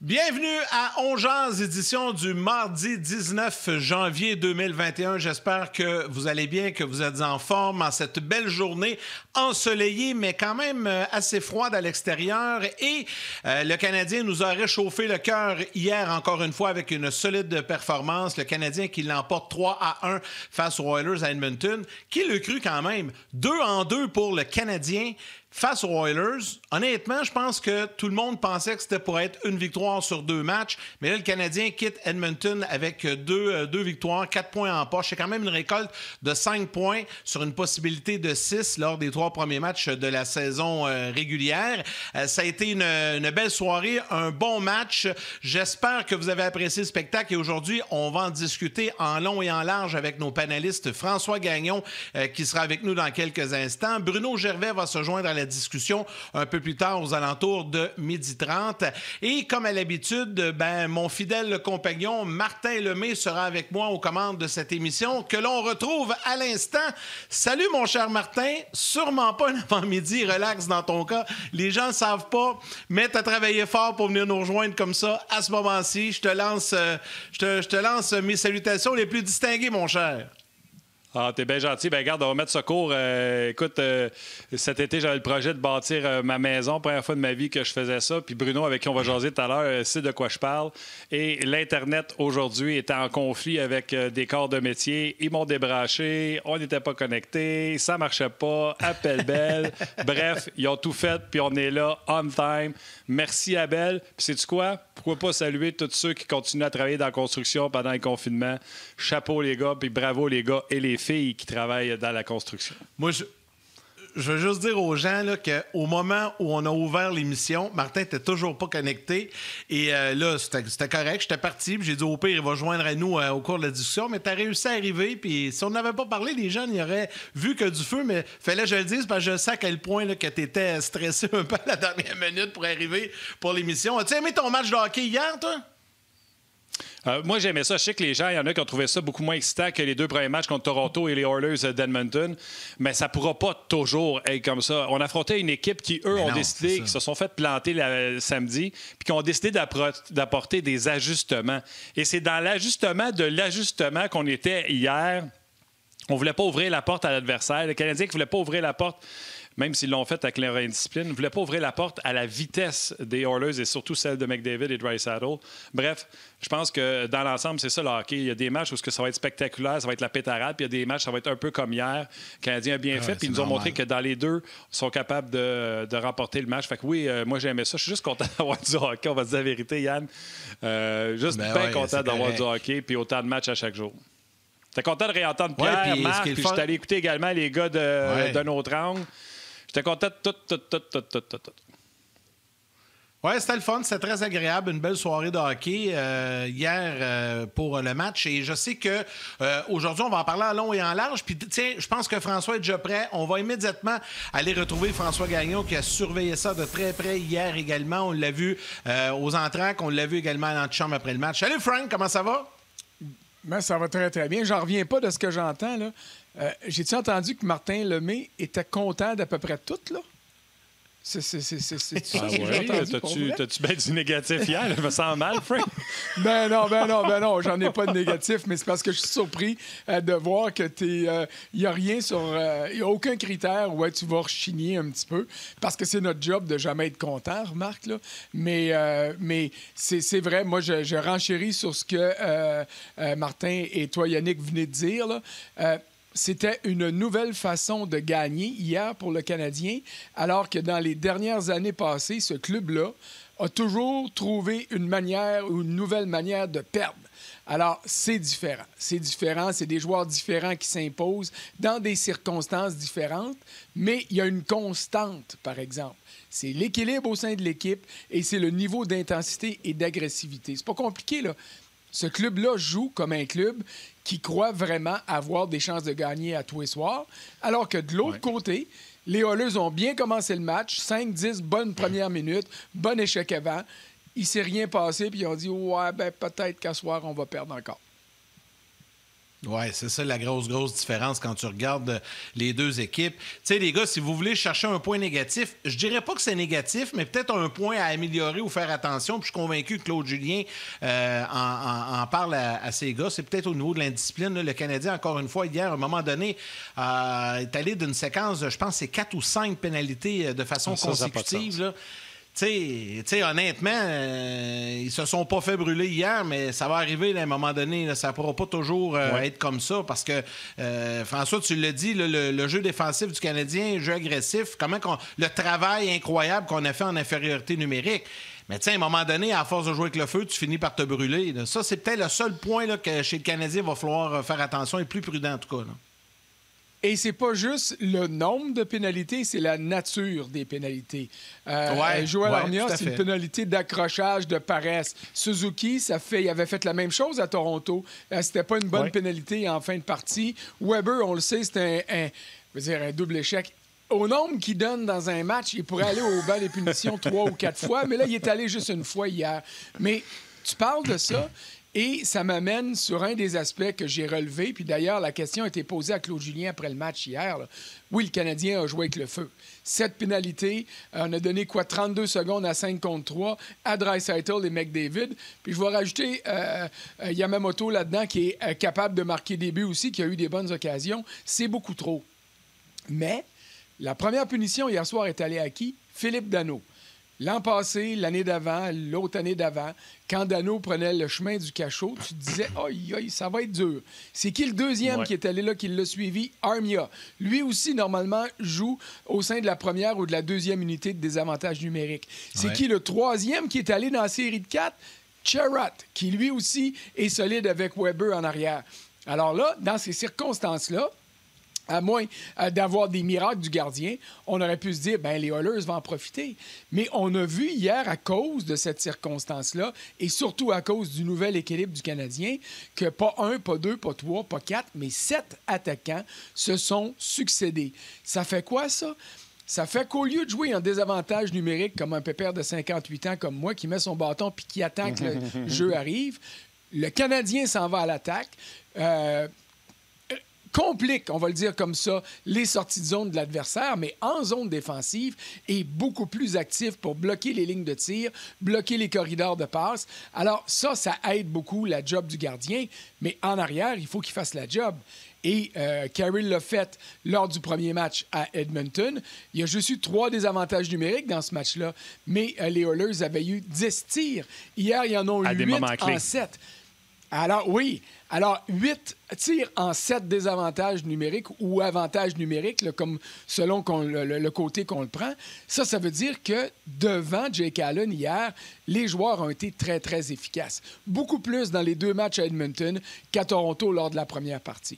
Bienvenue à On Jase, édition du mardi 19 janvier 2021. J'espère que vous allez bien, que vous êtes en forme en cette belle journée ensoleillée, mais quand même assez froide à l'extérieur. Et le Canadien nous a réchauffé le cœur hier, encore une fois, avec une solide performance. Le Canadien qui l'emporte 3-1 face aux Oilers à Edmonton. Qui le cru quand même? 2-2 pour le Canadien face aux Oilers. Honnêtement, je pense que tout le monde pensait que c'était pour être une victoire sur 2 matchs. Mais là, le Canadien quitte Edmonton avec deux victoires, 4 points en poche. C'est quand même une récolte de 5 points sur une possibilité de 6 lors des 3 premiers matchs de la saison régulière. Ça a été une belle soirée, un bon match. J'espère que vous avez apprécié le spectacle. Et aujourd'hui, on va en discuter en long et en large avec nos panélistes. François Gagnon, qui sera avec nous dans quelques instants. Bruno Gervais va se joindre à la discussion un peu plus tard aux alentours de 12h30. Et comme à l'habitude, mon fidèle compagnon Martin Lemay sera avec moi aux commandes de cette émission que l'on retrouve à l'instant. Salut mon cher Martin, sûrement pas un avant-midi relax dans ton cas. Les gens ne savent pas, mais tu as travaillé fort pour venir nous rejoindre comme ça à ce moment-ci. Je te lance mes salutations les plus distinguées, mon cher. Ah, t'es bien gentil. Ben regarde, on va mettre ça court. Écoute, cet été, j'avais le projet de bâtir ma maison. Première fois de ma vie que je faisais ça. Puis Bruno, avec qui on va jaser tout à l'heure, sait de quoi je parle. Et l'Internet, aujourd'hui, était en conflit avec des corps de métier. Ils m'ont débranché. On n'était pas connectés. Ça marchait pas. Appel belle. Bref, ils ont tout fait. Puis on est là, on time. Merci, Abel. Puis sais-tu quoi? Pourquoi pas saluer tous ceux qui continuent à travailler dans la construction pendant le confinement. Chapeau, les gars. Puis bravo, les gars et les filles qui travaillent dans la construction. Moi, je veux juste dire aux gens là, qu'au moment où on a ouvert l'émission, Martin n'était toujours pas connecté. Et là, c'était correct. J'étais parti. J'ai dit au pire, il va joindre à nous au cours de la discussion. Mais tu as réussi à arriver. Puis si on n'avait pas parlé, les gens n'y auraient vu que du feu. Mais fallait que je le dise parce que je sais à quel point là, que tu étais stressé un peu à la dernière minute pour arriver pour l'émission. As-tu aimé ton match de hockey hier, toi? Moi, j'aimais ça. Je sais que les gens, il y en a qui ont trouvé ça beaucoup moins excitant que les 2 premiers matchs contre Toronto et les Oilers d'Edmonton. Mais ça ne pourra pas toujours être comme ça. On affrontait une équipe qui, eux, ont décidé, qui se sont fait planter samedi, puis qui ont décidé d'apporter des ajustements. Et c'est dans l'ajustement de l'ajustement qu'on était hier. On ne voulait pas ouvrir la porte à l'adversaire. Le Canadien qui ne voulait pas ouvrir la porte, même s'ils l'ont fait avec leur indiscipline, ne voulait pas ouvrir la porte à la vitesse des Oilers et surtout celle de McDavid et Draisaitl. Bref, je pense que dans l'ensemble, c'est ça le hockey. Il y a des matchs où ça va être spectaculaire, ça va être la pétarade, puis il y a des matchs, ça va être un peu comme hier. Le Canadien a bien fait, puis ils nous ont montré que dans les deux, ils sont capables de remporter le match. Fait que oui, moi j'aimais ça. Je suis juste content d'avoir du hockey, on va se dire la vérité, Yann. Juste bien content d'avoir du hockey, puis autant de matchs à chaque jour. J'étais content de réentendre Pierre, Marc, puis j'étais allé écouter également les gars d'un autre angle. J'étais content de tout. Oui, c'était le fun. C'était très agréable. Une belle soirée de hockey hier pour le match. Et je sais que aujourd'hui, on va en parler en long et en large. Puis, tiens, je pense que François est déjà prêt. On va immédiatement aller retrouver François Gagnon qui a surveillé ça de très près hier également. On l'a vu aux entraques. On l'a vu également à l'antichambre après le match. Salut, Frank. Comment ça va? Ben, ça va très, très bien. J'en reviens pas de ce que j'entends, là. J'ai-tu entendu que Martin Lemay était content d'à peu près tout, là? C'est ça que j'ai entendu. T'as-tu bien du négatif hier? Je me sens mal, Frank. Ben non, j'en ai pas de négatif, mais c'est parce que je suis surpris de voir que il n'y a rien sur... Il n'y a aucun critère où tu vas rechigner un petit peu, parce que c'est notre job de jamais être content, remarque, là. Mais c'est vrai, moi, je renchéris sur ce que Martin et toi, Yannick, venez de dire, là. C'était une nouvelle façon de gagner hier pour le Canadien, alors que dans les dernières années passées, ce club-là a toujours trouvé une manière ou une nouvelle manière de perdre. Alors, c'est différent. C'est différent. C'est des joueurs différents qui s'imposent dans des circonstances différentes, mais il y a une constante, par exemple. C'est l'équilibre au sein de l'équipe et c'est le niveau d'intensité et d'agressivité. C'est pas compliqué, là. Ce club-là joue comme un club qui croit vraiment avoir des chances de gagner à tous les soirs, alors que de l'autre côté, les Oilers ont bien commencé le match, 5-10 bonnes premières minutes, bon échec avant. Il ne s'est rien passé, puis ils ont dit « Ouais, ben peut-être qu'à soir, on va perdre encore. » Oui, c'est ça la grosse différence quand tu regardes les deux équipes. Tu sais, les gars, si vous voulez chercher un point négatif, je dirais pas que c'est négatif, mais peut-être un point à améliorer ou faire attention. Puis je suis convaincu que Claude Julien en parle à ses gars. C'est peut-être au niveau de l'indiscipline. Là. Le Canadien, encore une fois, hier, à un moment donné, est allé d'une séquence, je pense, c'est 4 ou 5 pénalités de façon consécutive. Là. Tu sais, honnêtement, ils se sont pas fait brûler hier, mais ça va arriver là, à un moment donné. Là, ça ne pourra pas toujours être comme ça parce que, François, tu l'as dit, là, le jeu défensif du Canadien, le jeu agressif, le travail incroyable qu'on a fait en infériorité numérique. Mais tu sais, à un moment donné, à force de jouer avec le feu, tu finis par te brûler. Là. Ça, c'est peut-être le seul point là, que chez le Canadien, il va falloir faire attention et plus prudent en tout cas. Là. Et c'est pas juste le nombre de pénalités, c'est la nature des pénalités. Joël Armia, c'est une pénalité d'accrochage, de paresse. Suzuki, il avait fait la même chose à Toronto. C'était pas une bonne pénalité en fin de partie. Weber, on le sait, c'était un double échec. Au nombre qu'il donne dans un match, il pourrait aller au banc des punitions 3 ou 4 fois, mais là, il est allé juste une fois hier. Mais tu parles de ça... Et ça m'amène sur un des aspects que j'ai relevé. Puis d'ailleurs, la question a été posée à Claude Julien après le match hier. Là. Oui, le Canadien a joué avec le feu. 7 pénalités. On a donné 32 secondes à 5 contre 3 à Draisaitl et McDavid. Puis je vais rajouter Yamamoto là-dedans qui est capable de marquer des buts aussi, qui a eu des bonnes occasions. C'est beaucoup trop. Mais la première punition hier soir est allée à qui? Philippe Danault. L'an passé, l'année d'avant, l'autre année d'avant, quand Danault prenait le chemin du cachot, tu te disais « Aïe, ça va être dur ». C'est qui le deuxième qui est allé là, qui l'a suivi? Armia. Lui aussi, normalement, joue au sein de la première ou de la deuxième unité de désavantage numérique. C'est qui le troisième qui est allé dans la série de 4? Chariot, qui lui aussi est solide avec Weber en arrière. Alors là, dans ces circonstances-là, à moins d'avoir des miracles du gardien, on aurait pu se dire, les Oilers vont en profiter. Mais on a vu hier, à cause de cette circonstance-là, et surtout à cause du nouvel équilibre du Canadien, que pas 1, pas 2, pas 3, pas 4, mais 7 attaquants se sont succédés. Ça fait quoi, ça? Ça fait qu'au lieu de jouer en désavantage numérique comme un pépère de 58 ans comme moi qui met son bâton puis qui attend que le jeu arrive, le Canadien s'en va à l'attaque, complique, on va le dire comme ça, les sorties de zone de l'adversaire, mais en zone défensive est beaucoup plus actif pour bloquer les lignes de tir, bloquer les corridors de passe. Alors ça aide beaucoup la job du gardien, mais en arrière, il faut qu'il fasse la job. Et Carrill l'a fait lors du premier match à Edmonton. Il y a juste eu 3 désavantages numériques dans ce match-là, mais les Oilers avaient eu 10 tirs. Hier, ils en ont eu 8 en 7. Alors, 8 tirs en 7 désavantages numériques ou avantages numériques, là, comme selon le côté qu'on le prend. Ça veut dire que devant Jake Allen hier, les joueurs ont été très, très efficaces. Beaucoup plus dans les 2 matchs à Edmonton qu'à Toronto lors de la première partie.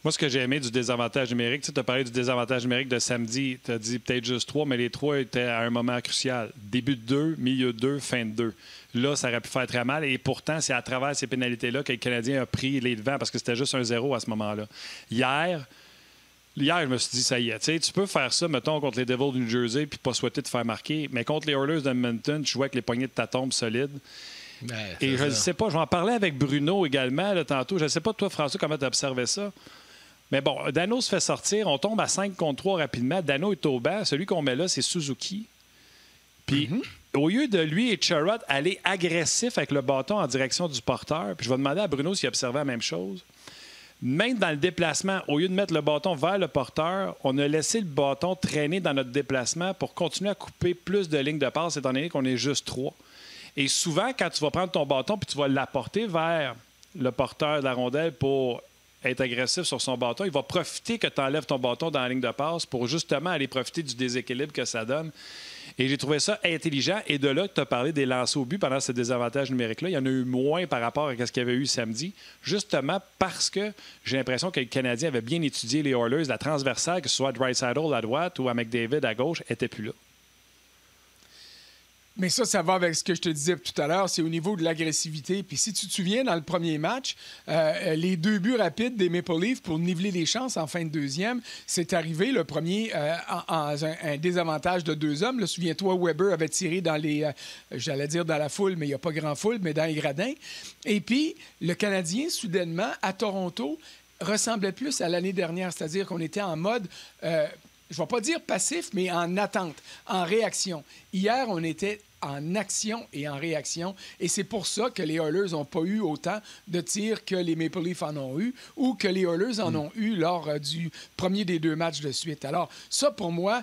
Moi, ce que j'ai aimé du désavantage numérique, tu as parlé du désavantage numérique de samedi, tu as dit peut-être juste 3, mais les 3 étaient à un moment crucial. Début de 2, milieu de 2, fin de 2. Là, ça aurait pu faire très mal. Et pourtant, c'est à travers ces pénalités-là que le Canadien a pris les devants parce que c'était juste un 0 à ce moment-là. Hier, je me suis dit, ça y est, tu peux faire ça, mettons, contre les Devils du New Jersey puis pas souhaiter te faire marquer. Mais contre les Oilers d'Edmonton, tu jouais avec les poignées de ta tombe solide. Et je ne sais pas, je vais en parler avec Bruno également là, tantôt. Je ne sais pas, toi, François, comment tu as observé ça. Mais bon, Danault se fait sortir. On tombe à 5 contre 3 rapidement. Danault est au banc. Celui qu'on met là, c'est Suzuki. Puis, au lieu de lui et Chariot aller agressif avec le bâton en direction du porteur, puis je vais demander à Bruno s'il observait la même chose. Même dans le déplacement, au lieu de mettre le bâton vers le porteur, on a laissé le bâton traîner dans notre déplacement pour continuer à couper plus de lignes de passe, étant donné qu'on est juste 3. Et souvent, quand tu vas prendre ton bâton puis tu vas l'apporter vers le porteur de la rondelle pour être agressif sur son bâton, il va profiter que tu enlèves ton bâton dans la ligne de passe pour justement aller profiter du déséquilibre que ça donne. Et j'ai trouvé ça intelligent. Et de là que tu as parlé des lancers au but pendant ce désavantage numérique-là, il y en a eu moins par rapport à ce qu'il y avait eu samedi, justement parce que j'ai l'impression que le Canadien avait bien étudié les Oilers, la transversale, que ce soit à Draisaitl à droite ou à McDavid à gauche, n'était plus là. Mais ça va avec ce que je te disais tout à l'heure, c'est au niveau de l'agressivité. Puis si tu te souviens, dans le premier match, les 2 buts rapides des Maple Leafs pour niveler les chances en fin de deuxième, c'est arrivé le premier en un désavantage de 2 hommes. Là, souviens-toi, Weber avait tiré dans les, j'allais dire dans la foule, mais il n'y a pas grand foule, mais dans les gradins. Et puis, le Canadien, soudainement, à Toronto, ressemblait plus à l'année dernière, c'est-à-dire qu'on était en mode... je ne vais pas dire passif, mais en attente, en réaction. Hier, on était en action et en réaction. Et c'est pour ça que les Oilers n'ont pas eu autant de tirs que les Maple Leafs en ont eu ou que les Oilers en ont eu lors du premier des 2 matchs de suite. Alors, ça, pour moi,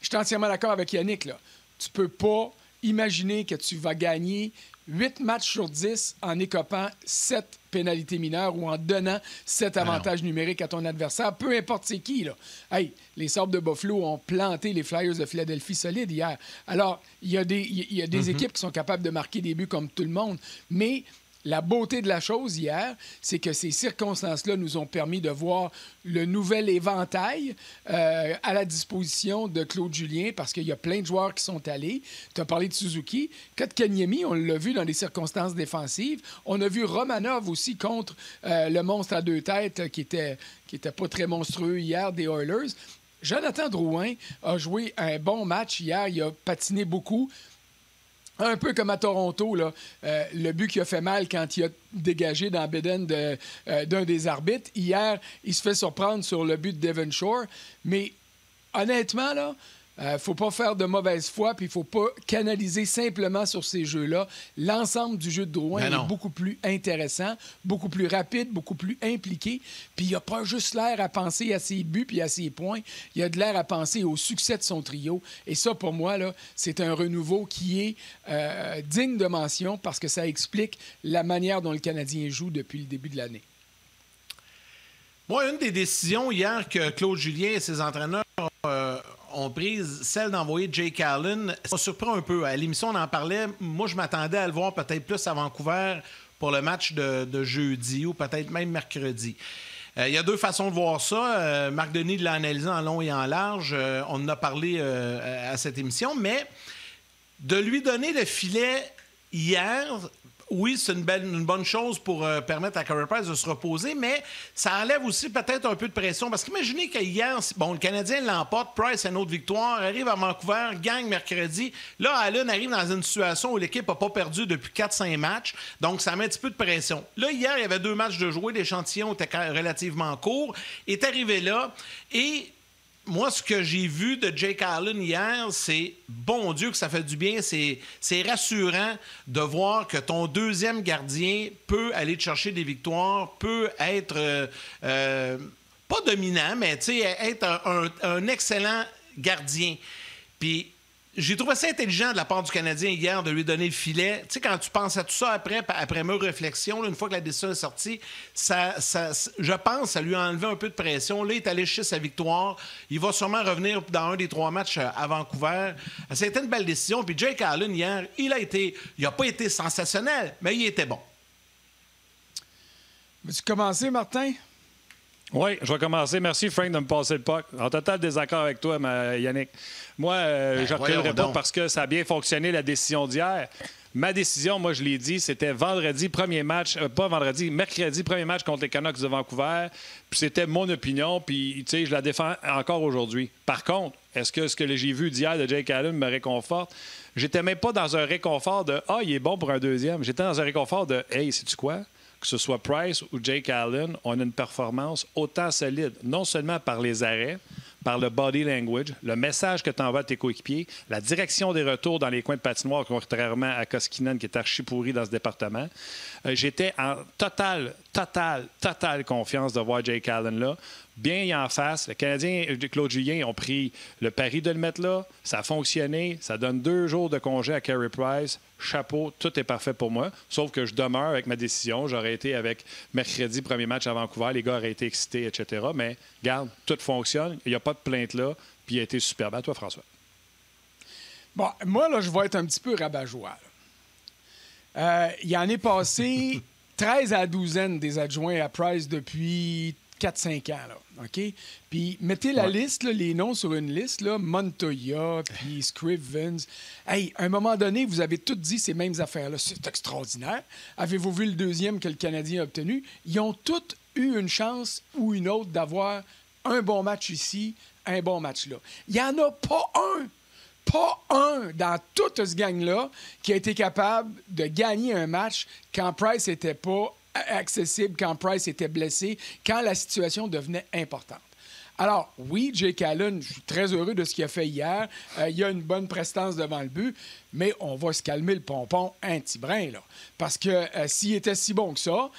je suis entièrement d'accord avec Yannick, là. Tu peux pas imaginer que tu vas gagner 8 matchs sur 10 en écopant 7 pénalités mineures ou en donnant 7 avantages numériques à ton adversaire, peu importe c'est qui. Là. Hey, les Sabres de Buffalo ont planté les Flyers de Philadelphie solides hier. Alors, il y a des équipes qui sont capables de marquer des buts comme tout le monde, mais la beauté de la chose hier, c'est que ces circonstances-là nous ont permis de voir le nouvel éventail à la disposition de Claude Julien parce qu'il y a plein de joueurs qui sont allés. Tu as parlé de Suzuki. Kotkaniemi, on l'a vu dans des circonstances défensives. On a vu Romanov aussi contre le monstre à 2 têtes qui était pas très monstrueux hier des Oilers. Jonathan Drouin a joué un bon match hier. Il a patiné beaucoup. Un peu comme à Toronto, là, le but qui a fait mal quand il a dégagé dans Beden d'un des arbitres. Hier, il se fait surprendre sur le but de Devon Shore. Mais honnêtement, là, faut pas faire de mauvaise foi, puis il faut pas canaliser simplement sur ces jeux-là. L'ensemble du jeu de Drouin est beaucoup plus intéressant, beaucoup plus rapide, beaucoup plus impliqué. Puis il n'y a pas juste l'air à penser à ses buts puis à ses points. Il y a de l'air à penser au succès de son trio. Et ça, pour moi, là, c'est un renouveau qui est digne de mention parce que ça explique la manière dont le Canadien joue depuis le début de l'année. Moi, une des décisions hier que Claude Julien et ses entraîneurs ont prise, celle d'envoyer Jake Allen, ça surprend un peu. À l'émission, on en parlait. Moi, je m'attendais à le voir peut-être plus à Vancouver pour le match de jeudi ou peut-être même mercredi. Il y a 2 façons de voir ça. Marc Denis l'a analysé en long et en large. On en a parlé à cette émission. Mais de lui donner le filet hier... Oui, c'est une bonne chose pour permettre à Carey Price de se reposer, mais ça enlève aussi peut-être un peu de pression. Parce qu'imaginez qu'hier, le Canadien l'emporte, Price a une autre victoire, arrive à Vancouver, gagne mercredi. Là, Allen arrive dans une situation où l'équipe n'a pas perdu depuis 4-5 matchs, donc ça met un petit peu de pression. Là, hier, il y avait 2 matchs de jouer, l'échantillon était relativement court, est arrivé là, et... Moi, ce que j'ai vu de Jake Allen hier, c'est, bon Dieu, que ça fait du bien. C'est rassurant de voir que ton deuxième gardien peut aller te chercher des victoires, peut être, pas dominant, mais être un excellent gardien. Puis, j'ai trouvé ça intelligent de la part du Canadien hier de lui donner le filet. Tu sais, quand tu penses à tout ça après mes réflexions, là, une fois que la décision est sortie, je pense que ça lui a enlevé un peu de pression. Là, il est allé chercher sa victoire. Il va sûrement revenir dans un des 3 matchs à Vancouver. C'était une belle décision. Puis Jake Allen, hier, il n'a pas été sensationnel, mais il était bon. Veux-tu commencer, Martin? Oui, je vais commencer. Merci, Frank, de me passer le puck. En total désaccord avec toi, Yannick. Moi, je ne reculerai pas parce que ça a bien fonctionné, la décision d'hier. Ma décision, moi, je l'ai dit, c'était mercredi, premier match contre les Canucks de Vancouver. Puis c'était mon opinion, puis tu sais, je la défends encore aujourd'hui. Par contre, est-ce que ce que j'ai vu d'hier de Jake Allen me réconforte? J'étais même pas dans un réconfort de « Ah, il est bon pour un deuxième ». J'étais dans un réconfort de « Hey, sais-tu quoi? » Que ce soit Price ou Jake Allen, on a une performance autant solide, non seulement par les arrêts, par le body language, le message que tu envoies à tes coéquipiers, la direction des retours dans les coins de patinoire, contrairement à Koskinen qui est archi pourri dans ce département. J'étais en totale confiance de voir Jake Allen là. Bien en face. Le Canadien, Claude Julien, ont pris le pari de le mettre là. Ça a fonctionné. Ça donne 2 jours de congé à Carey Price. Chapeau, tout est parfait pour moi. Sauf que je demeure avec ma décision. J'aurais été avec mercredi, premier match à Vancouver. Les gars auraient été excités, etc. Mais, garde, tout fonctionne. Il n'y a pas de plainte là. Puis il a été superbe. À toi, François. Bon, moi, là, je vais être un petit peu rabat-joie. Il en est passé 13 à la douzaine des adjoints à Price depuis 4-5 ans, là, OK? Puis mettez la liste, là, les noms sur une liste, là, Montoya, puis Scrivens. Hey, à un moment donné, vous avez tous dit ces mêmes affaires-là. C'est extraordinaire. Avez-vous vu le deuxième que le Canadien a obtenu? Ils ont tous eu une chance ou une autre d'avoir un bon match ici, un bon match là. Il n'y en a pas un dans toute ce gang-là qui a été capable de gagner un match quand Price n'était pas accessible, quand Price était blessé, quand la situation devenait importante. Alors, oui, Jake Allen, je suis très heureux de ce qu'il a fait hier. Il a une bonne prestance devant le but, mais on va se calmer le pompon un petit brin, là. Parce que s'il était si bon que ça,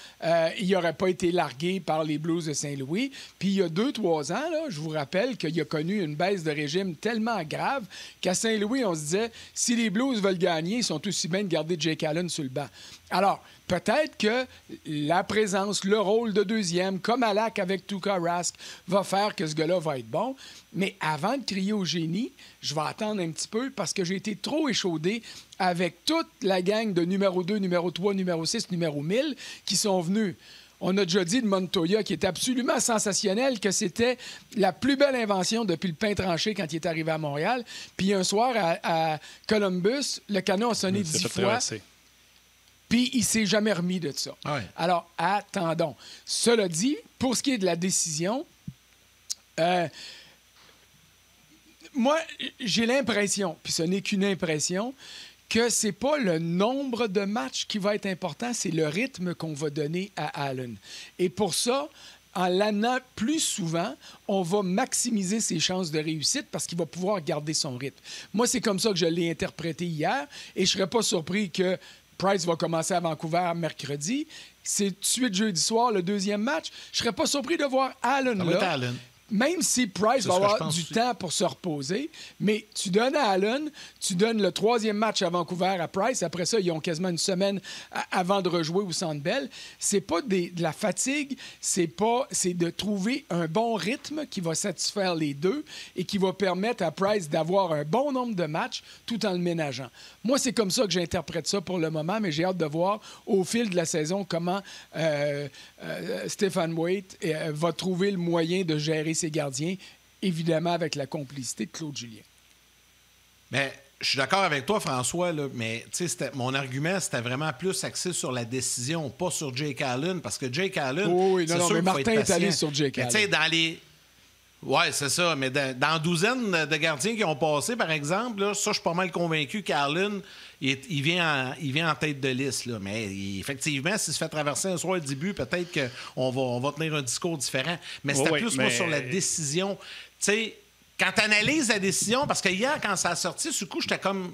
il n'aurait pas été largué par les Blues de Saint-Louis. Puis il y a 2-3 ans, là, je vous rappelle qu'il a connu une baisse de régime tellement grave qu'à Saint-Louis, on se disait, si les Blues veulent gagner, ils sont aussi bien de garder Jake Allen sur le banc. Alors, peut-être que la présence, le rôle de deuxième, comme Alak avec Tuukka Rask, va faire que ce gars-là va être bon. Mais avant de crier au génie, je vais attendre un petit peu parce que j'ai été trop échaudé avec toute la gang de numéro 2, numéro 3, numéro 6, numéro 1000 qui sont venus. On a déjà dit de Montoya, qui est absolument sensationnel, que c'était la plus belle invention depuis le pain tranché quand il est arrivé à Montréal. Puis un soir, à Columbus, le canon a sonné 10 fois. Puis il ne s'est jamais remis de ça. Ouais. Alors, attendons. Cela dit, pour ce qui est de la décision, moi, j'ai l'impression, puis ce n'est qu'une impression, que c'est pas le nombre de matchs qui va être important, c'est le rythme qu'on va donner à Allen. Et pour ça, en l'amenant plus souvent, on va maximiser ses chances de réussite parce qu'il va pouvoir garder son rythme. Moi, c'est comme ça que je l'ai interprété hier, et je serais pas surpris que Price va commencer à Vancouver mercredi. C'est tout de suite jeudi soir, le deuxième match. Je serais pas surpris de voir Allen là. Allen. Même si Price va avoir du temps pour se reposer, mais tu donnes à Allen, tu donnes le troisième match à Vancouver à Price. Après ça, ils ont quasiment une semaine avant de rejouer au Centre Bell. C'est pas de la fatigue, c'est de trouver un bon rythme qui va satisfaire les deux et qui va permettre à Price d'avoir un bon nombre de matchs tout en le ménageant. Moi, c'est comme ça que j'interprète ça pour le moment, mais j'ai hâte de voir au fil de la saison comment Stephen Waite va trouver le moyen de gérer ses gardiens, évidemment avec la complicité de Claude Julien. Bien, je suis d'accord avec toi, François, là, mais mon argument, c'était vraiment plus axé sur la décision, pas sur Jake Allen, parce que Jake Allen, oui, non, mais Martin est allé sur Jake Allen. Tu sais, dans les... Oui, c'est ça, mais dans la douzaine de gardiens qui ont passé, par exemple, là, ça, je suis pas mal convaincu qu'Allen, il vient en tête de liste. Là. Mais effectivement, s'il se fait traverser un soir le début, peut-être qu'on va tenir un discours différent. Mais c'était moi, sur la décision. Tu sais, quand tu analyses la décision, parce que hier, quand ça a sorti, du coup, j'étais comme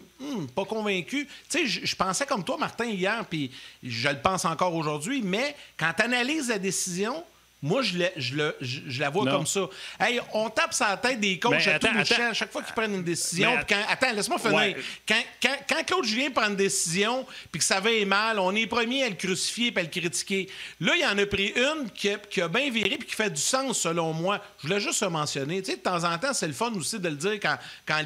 pas convaincu. Tu sais, je pensais comme toi, Martin, hier, puis je le pense encore aujourd'hui, mais quand tu analyses la décision... Moi, je la vois comme ça. Hey, on tape sur la tête des coachs à chaque fois qu'ils prennent une décision. Attends, laisse-moi finir. Ouais. Quand Claude Julien prend une décision puis que ça va mal, on est premier à le crucifier et à le critiquer. Là, il en a pris une qui a bien viré puis qui fait du sens, selon moi. Je voulais juste le mentionner. Tu sais, de temps en temps, c'est le fun aussi de le dire quand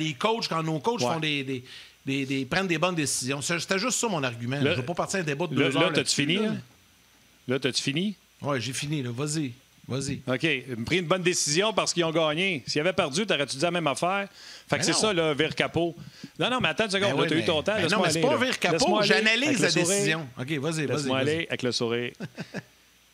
nos coachs font prennent des bonnes décisions. C'était juste ça, mon argument. Je ne veux pas partir un débat de 2 heures. Là, t'as-tu fini? Là, t'as-tu fini? Oui, j'ai fini. Là. Vas-y. OK. Pris une bonne décision parce qu'ils ont gagné. S'ils avaient perdu, t'aurais-tu dit la même affaire? Fait que c'est ça, là, vire capot. Non, mais attends une seconde. T'as eu ton temps. Non, mais c'est pas vire capot. J'analyse la décision. OK, vas-y. Laisse-moi aller avec le sourire.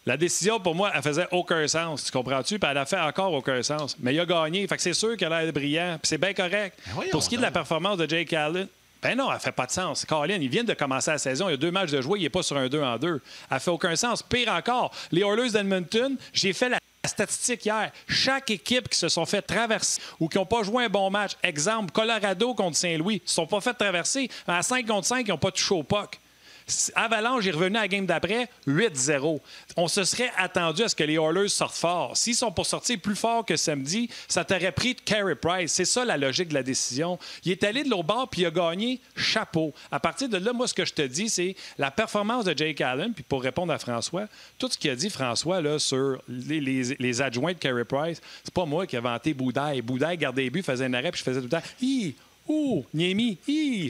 La décision, pour moi, elle faisait aucun sens. Tu comprends-tu? Puis elle a fait encore aucun sens. Mais il a gagné. Fait que c'est sûr qu'elle a l'air brillant. Puis c'est bien correct. Pour ce qui est de la performance de Jake Allen, ben non, elle fait pas de sens. Colin, il vient de commencer la saison. Il y a 2 matchs de jouer. Il n'est pas sur un 2-en-2. Elle fait aucun sens. Pire encore, les Oilers d'Edmonton, j'ai fait la statistique hier. Chaque équipe qui se sont fait traverser ou qui n'ont pas joué un bon match, exemple, Colorado contre Saint-Louis, ne se sont pas fait traverser. À 5 contre 5, ils n'ont pas touché au puck. Avalanche est revenu à la game d'après 8-0. On se serait attendu à ce que les Oilers sortent fort. S'ils sont pour sortir plus fort que samedi, ça t'aurait pris de Carey Price. C'est ça la logique de la décision. Il est allé de l'autre bord puis il a gagné. Chapeau. À partir de là, moi, ce que je te dis, c'est la performance de Jake Allen. Puis pour répondre à François, tout ce qu'il a dit, François, là, sur les adjoints de Carey Price, c'est pas moi qui ai inventé Boudaille. Boudaille gardait les buts, faisait un arrêt puis je faisais tout le temps « Oh, Niemi,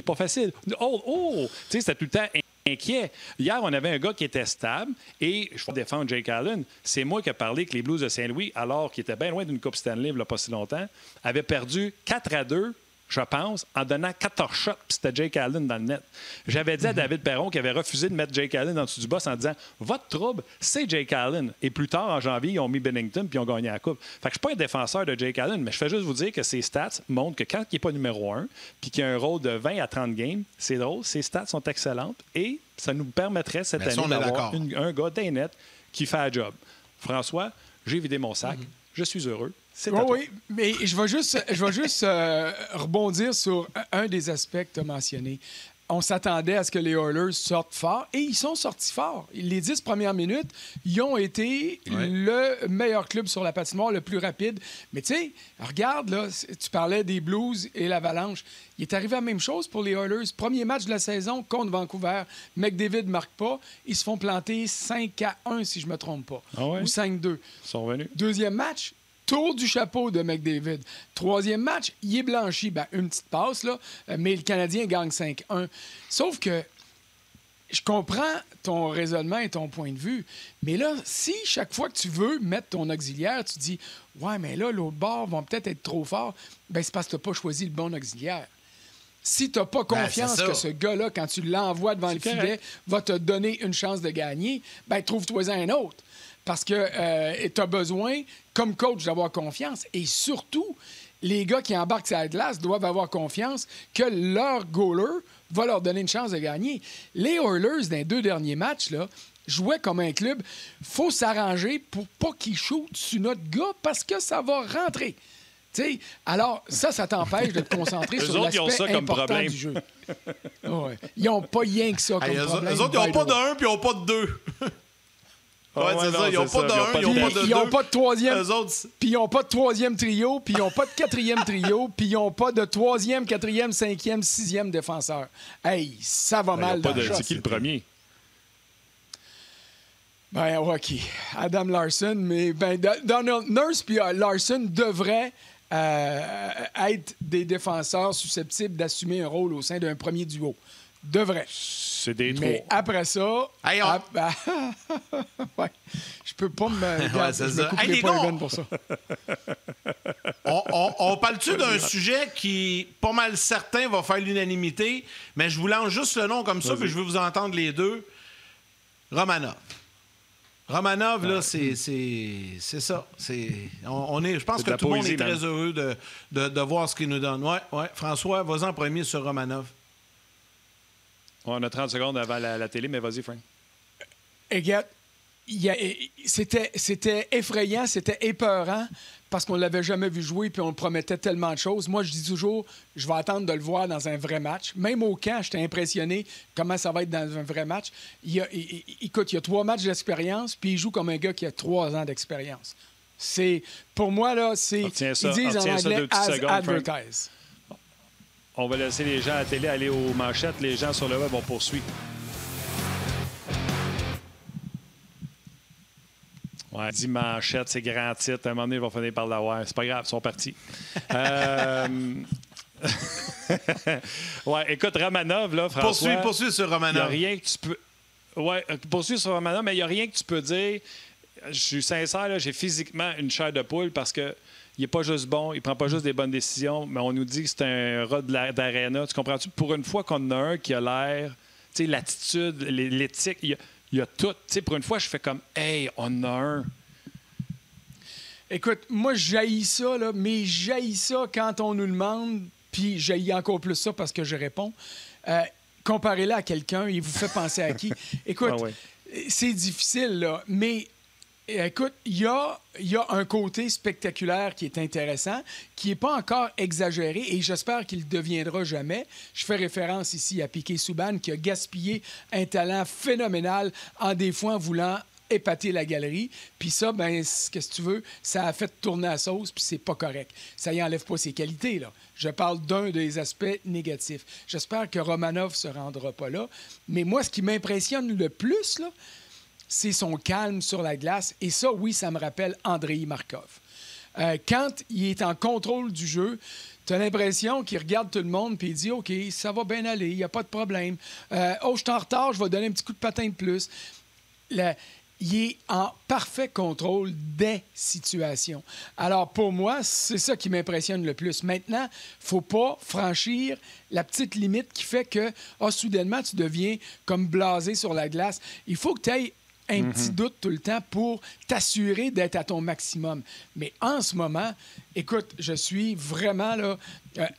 pas facile. Oh. » Tu sais, c'était tout le temps inquiet. Hier, on avait un gars qui était stable et je vais défendre Jake Allen. C'est moi qui ai parlé que les Blues de Saint-Louis, alors qu'ils étaient bien loin d'une Coupe Stanley il n'y a pas si longtemps, avaient perdu 4-2, je pense, en donnant 14 shots, puis c'était Jake Allen dans le net. J'avais dit à David Perron qu'il avait refusé de mettre Jake Allen en dessous du boss en disant « Votre trouble, c'est Jake Allen. » Et plus tard, en janvier, ils ont mis Binnington puis ils ont gagné la Coupe. Fait que je suis pas un défenseur de Jake Allen, mais je fais juste vous dire que ses stats montrent que quand il n'est pas numéro 1 puis qu'il a un rôle de 20 à 30 games, c'est drôle, ses stats sont excellentes et ça nous permettrait cette année d'avoir un gars d'un net qui fait la job. François, j'ai vidé mon sac. Je suis heureux. Oui, mais je vais juste rebondir sur un des aspects que tu as mentionné. On s'attendait à ce que les Oilers sortent fort, et ils sont sortis fort. Les 10 premières minutes, ils ont été le meilleur club sur la patinoire, le plus rapide. Mais tu sais, regarde, là, tu parlais des Blues et l'Avalanche. Il est arrivé la même chose pour les Oilers. Premier match de la saison contre Vancouver. McDavid ne marque pas. Ils se font planter 5-1, si je ne me trompe pas. Ou 5-2. Ils sont revenus. Deuxième match, tour du chapeau de McDavid. Troisième match, il est blanchi. Ben, une petite passe, là, mais le Canadien gagne 5-1. Sauf que je comprends ton raisonnement et ton point de vue, mais là, si chaque fois que tu veux mettre ton auxiliaire, tu dis « Ouais, mais là, l'autre bord vont peut-être être trop forts », ben c'est parce que tu n'as pas choisi le bon auxiliaire. Si tu n'as pas confiance que ce gars-là, quand tu l'envoies devant le filet, va te donner une chance de gagner, ben trouve-toi un autre. Parce que tu as besoin, comme coach, d'avoir confiance. Et surtout, les gars qui embarquent sur la glace doivent avoir confiance que leur goaler va leur donner une chance de gagner. Les Oilers, dans les 2 derniers matchs, là, jouaient comme un club. Il faut s'arranger pour pas qu'ils shootent sur notre gars parce que ça va rentrer. T'sais, alors, ça t'empêche de te concentrer sur l'aspect important du jeu. Ouais. Ils n'ont pas rien que ça comme problème. Eux autres, ils n'ont pas de 1 puis ils n'ont pas de 2. C'est ça. Ils n'ont pas de 1, ils n'ont pas de 2. Ils n'ont pas de troisième. Puis ils n'ont pas de troisième trio, puis ils n'ont pas de quatrième trio, puis ils n'ont pas de troisième, quatrième, cinquième, sixième défenseur. Hey, ça va mal dans le shot. C'est qui le premier? Ben, OK. Adam Larson, mais Donald Nurse puis Larson devraient être des défenseurs susceptibles d'assumer un rôle au sein d'un premier duo. Devrait. C'est des Mais trois. après ça... Hey, ouais, je peux pas me... C'est je me ça. couperai Hey, les pas gars, les veines pour ça. on parle-tu d'un sujet qui, pas mal certain, va faire l'unanimité, mais je vous lance juste le nom comme ça, puis je veux vous entendre les deux. Romanov. Romanov, là, c'est ça. Je pense que tout le monde est très heureux de voir ce qu'il nous donne. Ouais. François, vas-y en premier sur Romanov. On a 30 secondes avant la télé, mais vas-y, Frank. Regarde, c'était effrayant, c'était épeurant parce qu'on ne l'avait jamais vu jouer puis on le promettait tellement de choses. Moi, je dis toujours, je vais attendre de le voir dans un vrai match. Même au camp, j'étais impressionné comment ça va être dans un vrai match. Écoute, il y a 3 matchs d'expérience puis il joue comme un gars qui a 3 ans d'expérience. Pour moi, là, ils disent en anglais « as advertised ». On va laisser les gens à la télé aller aux manchettes. Les gens sur le web vont poursuivre. Ouais, 10 manchettes, c'est grand titre. À un moment donné, ils vont finir par l'avoir. C'est pas grave, ils sont partis. Ouais, écoute, Romanov, là, François... Poursuis sur Romanov. Il n'y a rien que tu peux... Ouais, poursuis sur Romanov, mais il n'y a rien que tu peux dire... Je suis sincère, là, j'ai physiquement une chair de poule parce que il n'est pas juste bon, il prend pas juste des bonnes décisions, mais on nous dit que c'est un rat d'aréna. Tu comprends-tu? Pour une fois qu'on en a un qui a l'air, tu sais, l'attitude, l'éthique, il y a tout. Tu sais, pour une fois, je fais comme, hey, on en a un. Écoute, moi, j'haïs ça, là, mais j'haïs ça quand on nous demande, puis j'haïs encore plus ça parce que je réponds. Comparez-le à quelqu'un, il vous fait penser à qui? Écoute, c'est difficile, là, mais... Écoute, il y a un côté spectaculaire qui est intéressant, qui n'est pas encore exagéré et j'espère qu'il ne deviendra jamais. Je fais référence ici à Piquet Souban qui a gaspillé un talent phénoménal en des fois en voulant épater la galerie. Puis ça, ben, qu'est-ce que tu veux? Ça a fait tourner la sauce puis c'est pas correct. Ça y enlève pas ses qualités, là. Je parle d'un des aspects négatifs. J'espère que Romanov ne se rendra pas là. Mais moi, ce qui m'impressionne le plus, là, c'est son calme sur la glace. Et ça, oui, ça me rappelle Andrei Markov. Quand il est en contrôle du jeu, tu as l'impression qu'il regarde tout le monde puis il dit « OK, ça va bien aller, il n'y a pas de problème. Oh, je suis en retard, je vais donner un petit coup de patin de plus. » Il est en parfait contrôle des situations. Alors, pour moi, c'est ça qui m'impressionne le plus. Maintenant, il ne faut pas franchir la petite limite qui fait que, soudainement, tu deviens comme blasé sur la glace. Il faut que tu aies un petit doute tout le temps pour t'assurer d'être à ton maximum. Mais en ce moment, écoute, je suis vraiment là,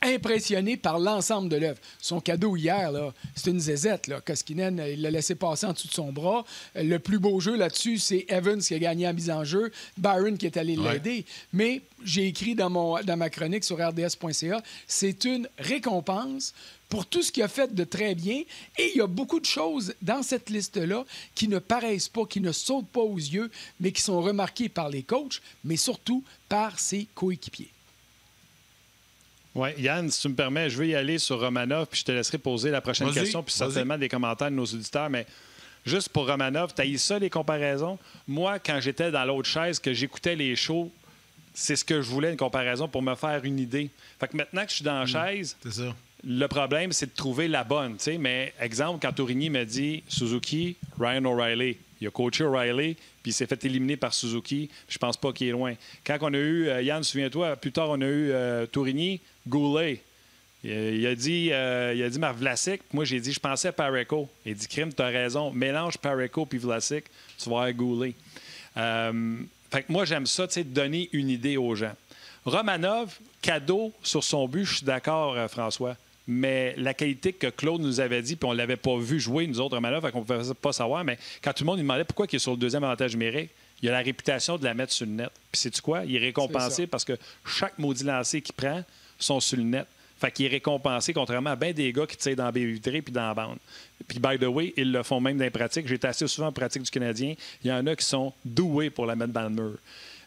impressionné par l'ensemble de l'œuvre. Son cadeau hier, là, c'est une zézette. Là. Koskinen, il l'a laissé passer en dessous de son bras. Le plus beau jeu là-dessus, c'est Evans qui a gagné en mise en jeu, Byron qui est allé l'aider. Mais j'ai écrit dans ma chronique sur rds.ca, c'est une récompense pour tout ce qu'il a fait de très bien. Et il y a beaucoup de choses dans cette liste-là qui ne paraissent pas, qui ne sautent pas aux yeux, mais qui sont remarquées par les coachs, mais surtout par ses coéquipiers. Oui, Yann, si tu me permets, je vais y aller sur Romanov, puis je te laisserai poser la prochaine question, puis certainement des commentaires de nos auditeurs, mais juste pour Romanov, t'as eu ça, les comparaisons? Moi, quand j'étais dans l'autre chaise, que j'écoutais les shows, c'est ce que je voulais, une comparaison, pour me faire une idée. Fait que maintenant que je suis dans la chaise, c'est ça. Le problème, c'est de trouver la bonne. T'sais. Mais exemple, quand Tourigny me dit Suzuki, Ryan O'Reilly, il a coaché O'Reilly, puis il s'est fait éliminer par Suzuki. Je pense pas qu'il est loin. Quand on a eu, Yann, souviens-toi, plus tard, on a eu Tourigny, Goulet. Il a dit Marc Vlasic. Moi, j'ai dit, je pensais à Parayko. Il dit, Crime, tu as raison. Mélange Parayko puis Vlasic, tu vas avoir Goulet. Fait que moi, j'aime ça, de donner une idée aux gens. Romanov, cadeau sur son but, je suis d'accord, François. Mais la qualité que Claude nous avait dit, puis on ne l'avait pas vu jouer, nous autres, Romanov, qu'on ne pouvait pas savoir, mais quand tout le monde lui demandait pourquoi il est sur le deuxième avantage numérique, il a la réputation de la mettre sur le net. Puis sais-tu quoi? Il est récompensé parce que chaque maudit lancé qu'il prend sont sur le net. Fait qu'il est récompensé, contrairement à bien des gars qui tirent dans la baie vitrée puis dans la bande. Puis, by the way, ils le font même dans les pratiques. J'ai été assez souvent en pratique du Canadien. Il y en a qui sont doués pour la mettre dans le mur.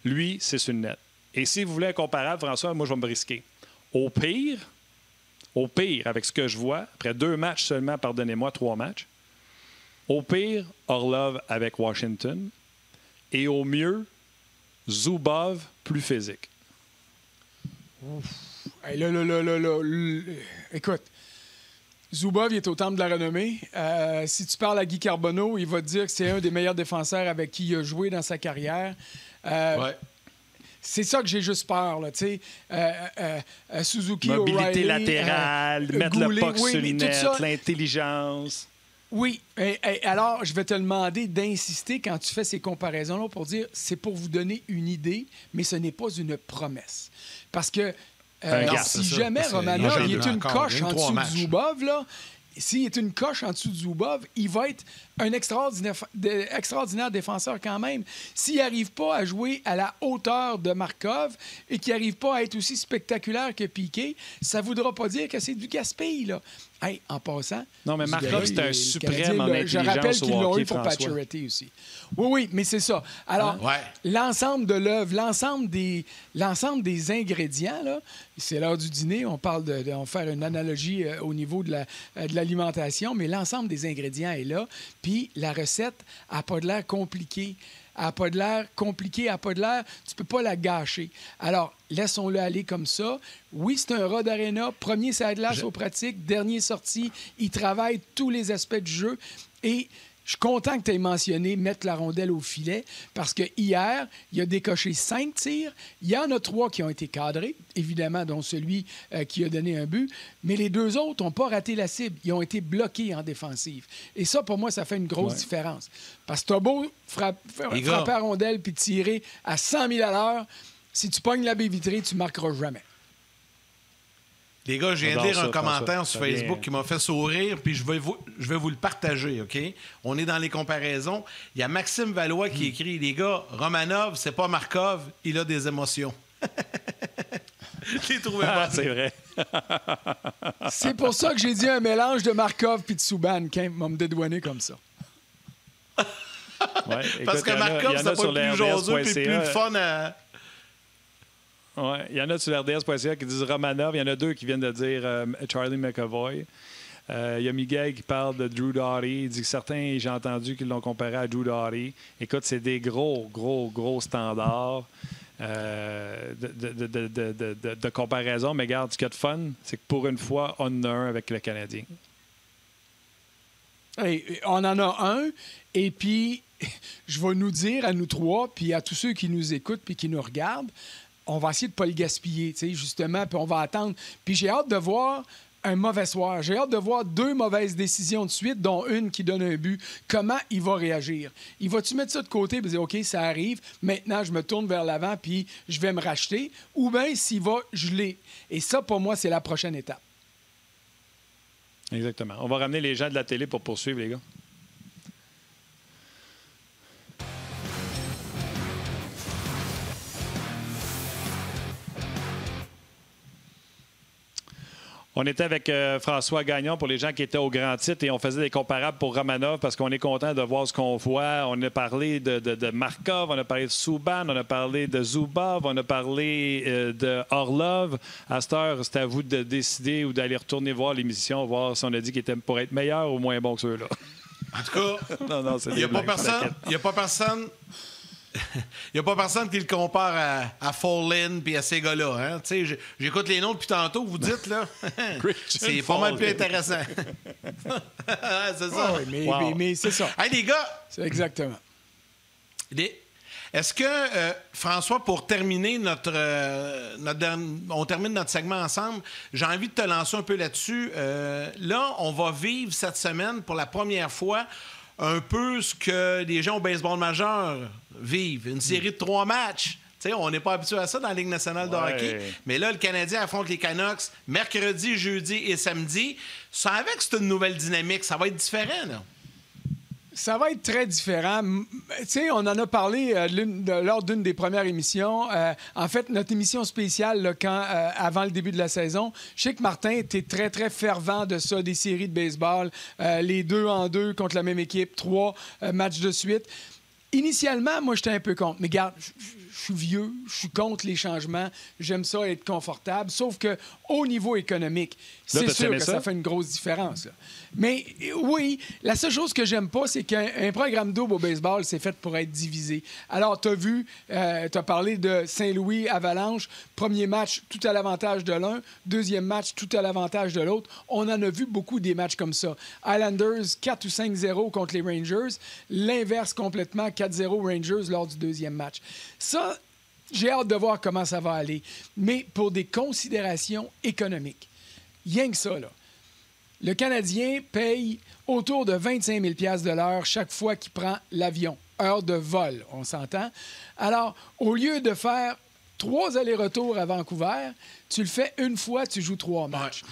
Lui, c'est sur le net. Et si vous voulez un comparable, François, moi, je vais me risquer. Au pire, avec ce que je vois, après 2 matchs seulement, pardonnez-moi, 3 matchs, au pire, Orlov avec Washington, et au mieux, Zubov plus physique. Hey, là. Écoute, Zubov, il est au temple de la renommée. Si tu parles à Guy Carbonneau, il va te dire que c'est un des meilleurs défenseurs avec qui il a joué dans sa carrière. Ouais. C'est ça que j'ai juste peur, là, tu sais. Suzuki, mobilité O'Reilly, latérale, mettre Goulet, le puck sur les nets, ça, l'intelligence. Oui. Alors, je vais te demander d'insister quand tu fais ces comparaisons-là pour dire c'est pour vous donner une idée, mais ce n'est pas une promesse. Parce que si jamais Romanov il est une coche en dessous de Zubov, là, s'il est une coche en dessous de Zubov, il va être un extraordinaire défenseur quand même. S'il n'arrive pas à jouer à la hauteur de Markov et qu'il n'arrive pas à être aussi spectaculaire que Piqué, ça ne voudra pas dire que c'est du gaspille, là. Hey, en passant... Non, mais Markov, c'est un suprême en intelligence. Je rappelle qu'ils l'ont eu pour François. Pacioretty aussi. Oui, mais c'est ça. Alors, l'ensemble de l'œuvre, l'ensemble des ingrédients, là, c'est l'heure du dîner, on parle on va faire une analogie au niveau de l'alimentation, mais l'ensemble des ingrédients est là, puis la recette n'a pas de l'air compliquée. Elle n'a pas de l'air compliqué, elle n'a pas de l'air... Tu peux pas la gâcher. Alors, laissons-le aller comme ça. Oui, c'est un rat d'arena. Premier, c'est à glace aux pratiques. Dernier sorti, il travaille tous les aspects du jeu. Et je suis content que tu aies mentionné mettre la rondelle au filet parce que hier, il a décoché 5 tirs. Il y en a 3 qui ont été cadrés, évidemment, dont celui qui a donné un but. Mais les 2 autres n'ont pas raté la cible. Ils ont été bloqués en défensive. Et ça, pour moi, ça fait une grosse différence. Parce que tu as beau frapper à rondelle puis tirer à 100 000 à l'heure, si tu pognes la baie vitrée, tu ne marqueras jamais. Les gars, je viens de lire un commentaire sur Facebook qui m'a fait sourire, puis je vais vous le partager, OK? On est dans les comparaisons. Il y a Maxime Valois qui écrit, les gars, Romanov, c'est pas Markov, il a des émotions. Je l'ai trouvé bon. C'est vrai. C'est pour ça que j'ai dit un mélange de Markov puis de Subban, qui m'a me dédouané comme ça. Ouais, parce que Markov, c'est pas le plus jaseux et plus fun à... Oui, il y en a sur RDS.ca qui disent Romanov. Il y en a 2 qui viennent de dire Charlie McAvoy. Il y a Miguel qui parle de Drew Doughty. Il dit que certains, j'ai entendu qu'ils l'ont comparé à Drew Doughty. Écoute, c'est des gros standards. de comparaison. Mais regarde, ce qu'il y a de fun, c'est que pour une fois, on en a un avec le Canadien. Et on en a un, et puis je vais nous dire à nous trois, puis à tous ceux qui nous écoutent puis qui nous regardent, on va essayer de ne pas le gaspiller, tu sais, justement, puis on va attendre. Puis j'ai hâte de voir un mauvais soir. J'ai hâte de voir 2 mauvaises décisions de suite, dont une qui donne un but. Comment il va réagir? Il va-tu mettre ça de côté et dire, OK, ça arrive, maintenant je me tourne vers l'avant puis je vais me racheter? Ou bien s'il va geler? Et ça, pour moi, c'est la prochaine étape. Exactement. On va ramener les gens de la télé pour poursuivre, les gars. On était avec François Gagnon pour les gens qui étaient au grand titre et on faisait des comparables pour Romanov parce qu'on est content de voir ce qu'on voit. On a parlé de Markov, on a parlé de Subban, on a parlé de Zubov, on a parlé de Orlov. À cette heure, c'est à vous de décider ou d'aller retourner voir l'émission, voir si on a dit qu'il était pour être meilleur ou moins bon que ceux-là. En tout cas, il n'y a pas personne. Il n'y a pas personne qui le compare à Fallin puis à ces gars-là. Hein? J'écoute les noms depuis tantôt, vous dites, là. C'est pas mal plus intéressant. C'est ça. Oh, oui, mais c'est ça. Hey, les gars! C'est exactement. Est-ce que, François, pour terminer on termine notre segment ensemble, j'ai envie de te lancer un peu là-dessus. Là, on va vivre cette semaine pour la première fois un peu ce que les gens au baseball majeur vivent. Une série de 3 matchs. T'sais, on n'est pas habitué à ça dans la Ligue nationale de hockey. Mais là, le Canadien affronte les Canucks mercredi, jeudi et samedi. Ça, avec cette nouvelle dynamique, ça va être différent, là. Ça va être très différent. Tu sais, on en a parlé lors d'une des premières émissions. En fait, notre émission spéciale, là, avant le début de la saison, je sais que Martin était très, très fervent de ça, des séries de baseball, les 2-en-2 contre la même équipe, 3 matchs de suite. Initialement, moi, j'étais un peu contre. Mais regarde, je suis vieux, je suis contre les changements, j'aime ça être confortable, sauf que au niveau économique, c'est sûr que ça fait une grosse différence. Là. Mais oui, la seule chose que j'aime pas, c'est qu'un programme double au baseball, c'est fait pour être divisé. Alors, tu as vu, tu as parlé de Saint-Louis, Avalanche, premier match, tout à l'avantage de l'un, deuxième match, tout à l'avantage de l'autre. On en a vu beaucoup des matchs comme ça. Islanders, 4 ou 5-0 contre les Rangers, l'inverse complètement, 4-0 Rangers lors du deuxième match. Ça, j'ai hâte de voir comment ça va aller. Mais pour des considérations économiques, rien que ça, là. Le Canadien paye autour de 25 000 $ de l'heure chaque fois qu'il prend l'avion. Heure de vol, on s'entend. Alors, au lieu de faire 3 allers-retours à Vancouver, tu le fais une fois, tu joues 3 matchs.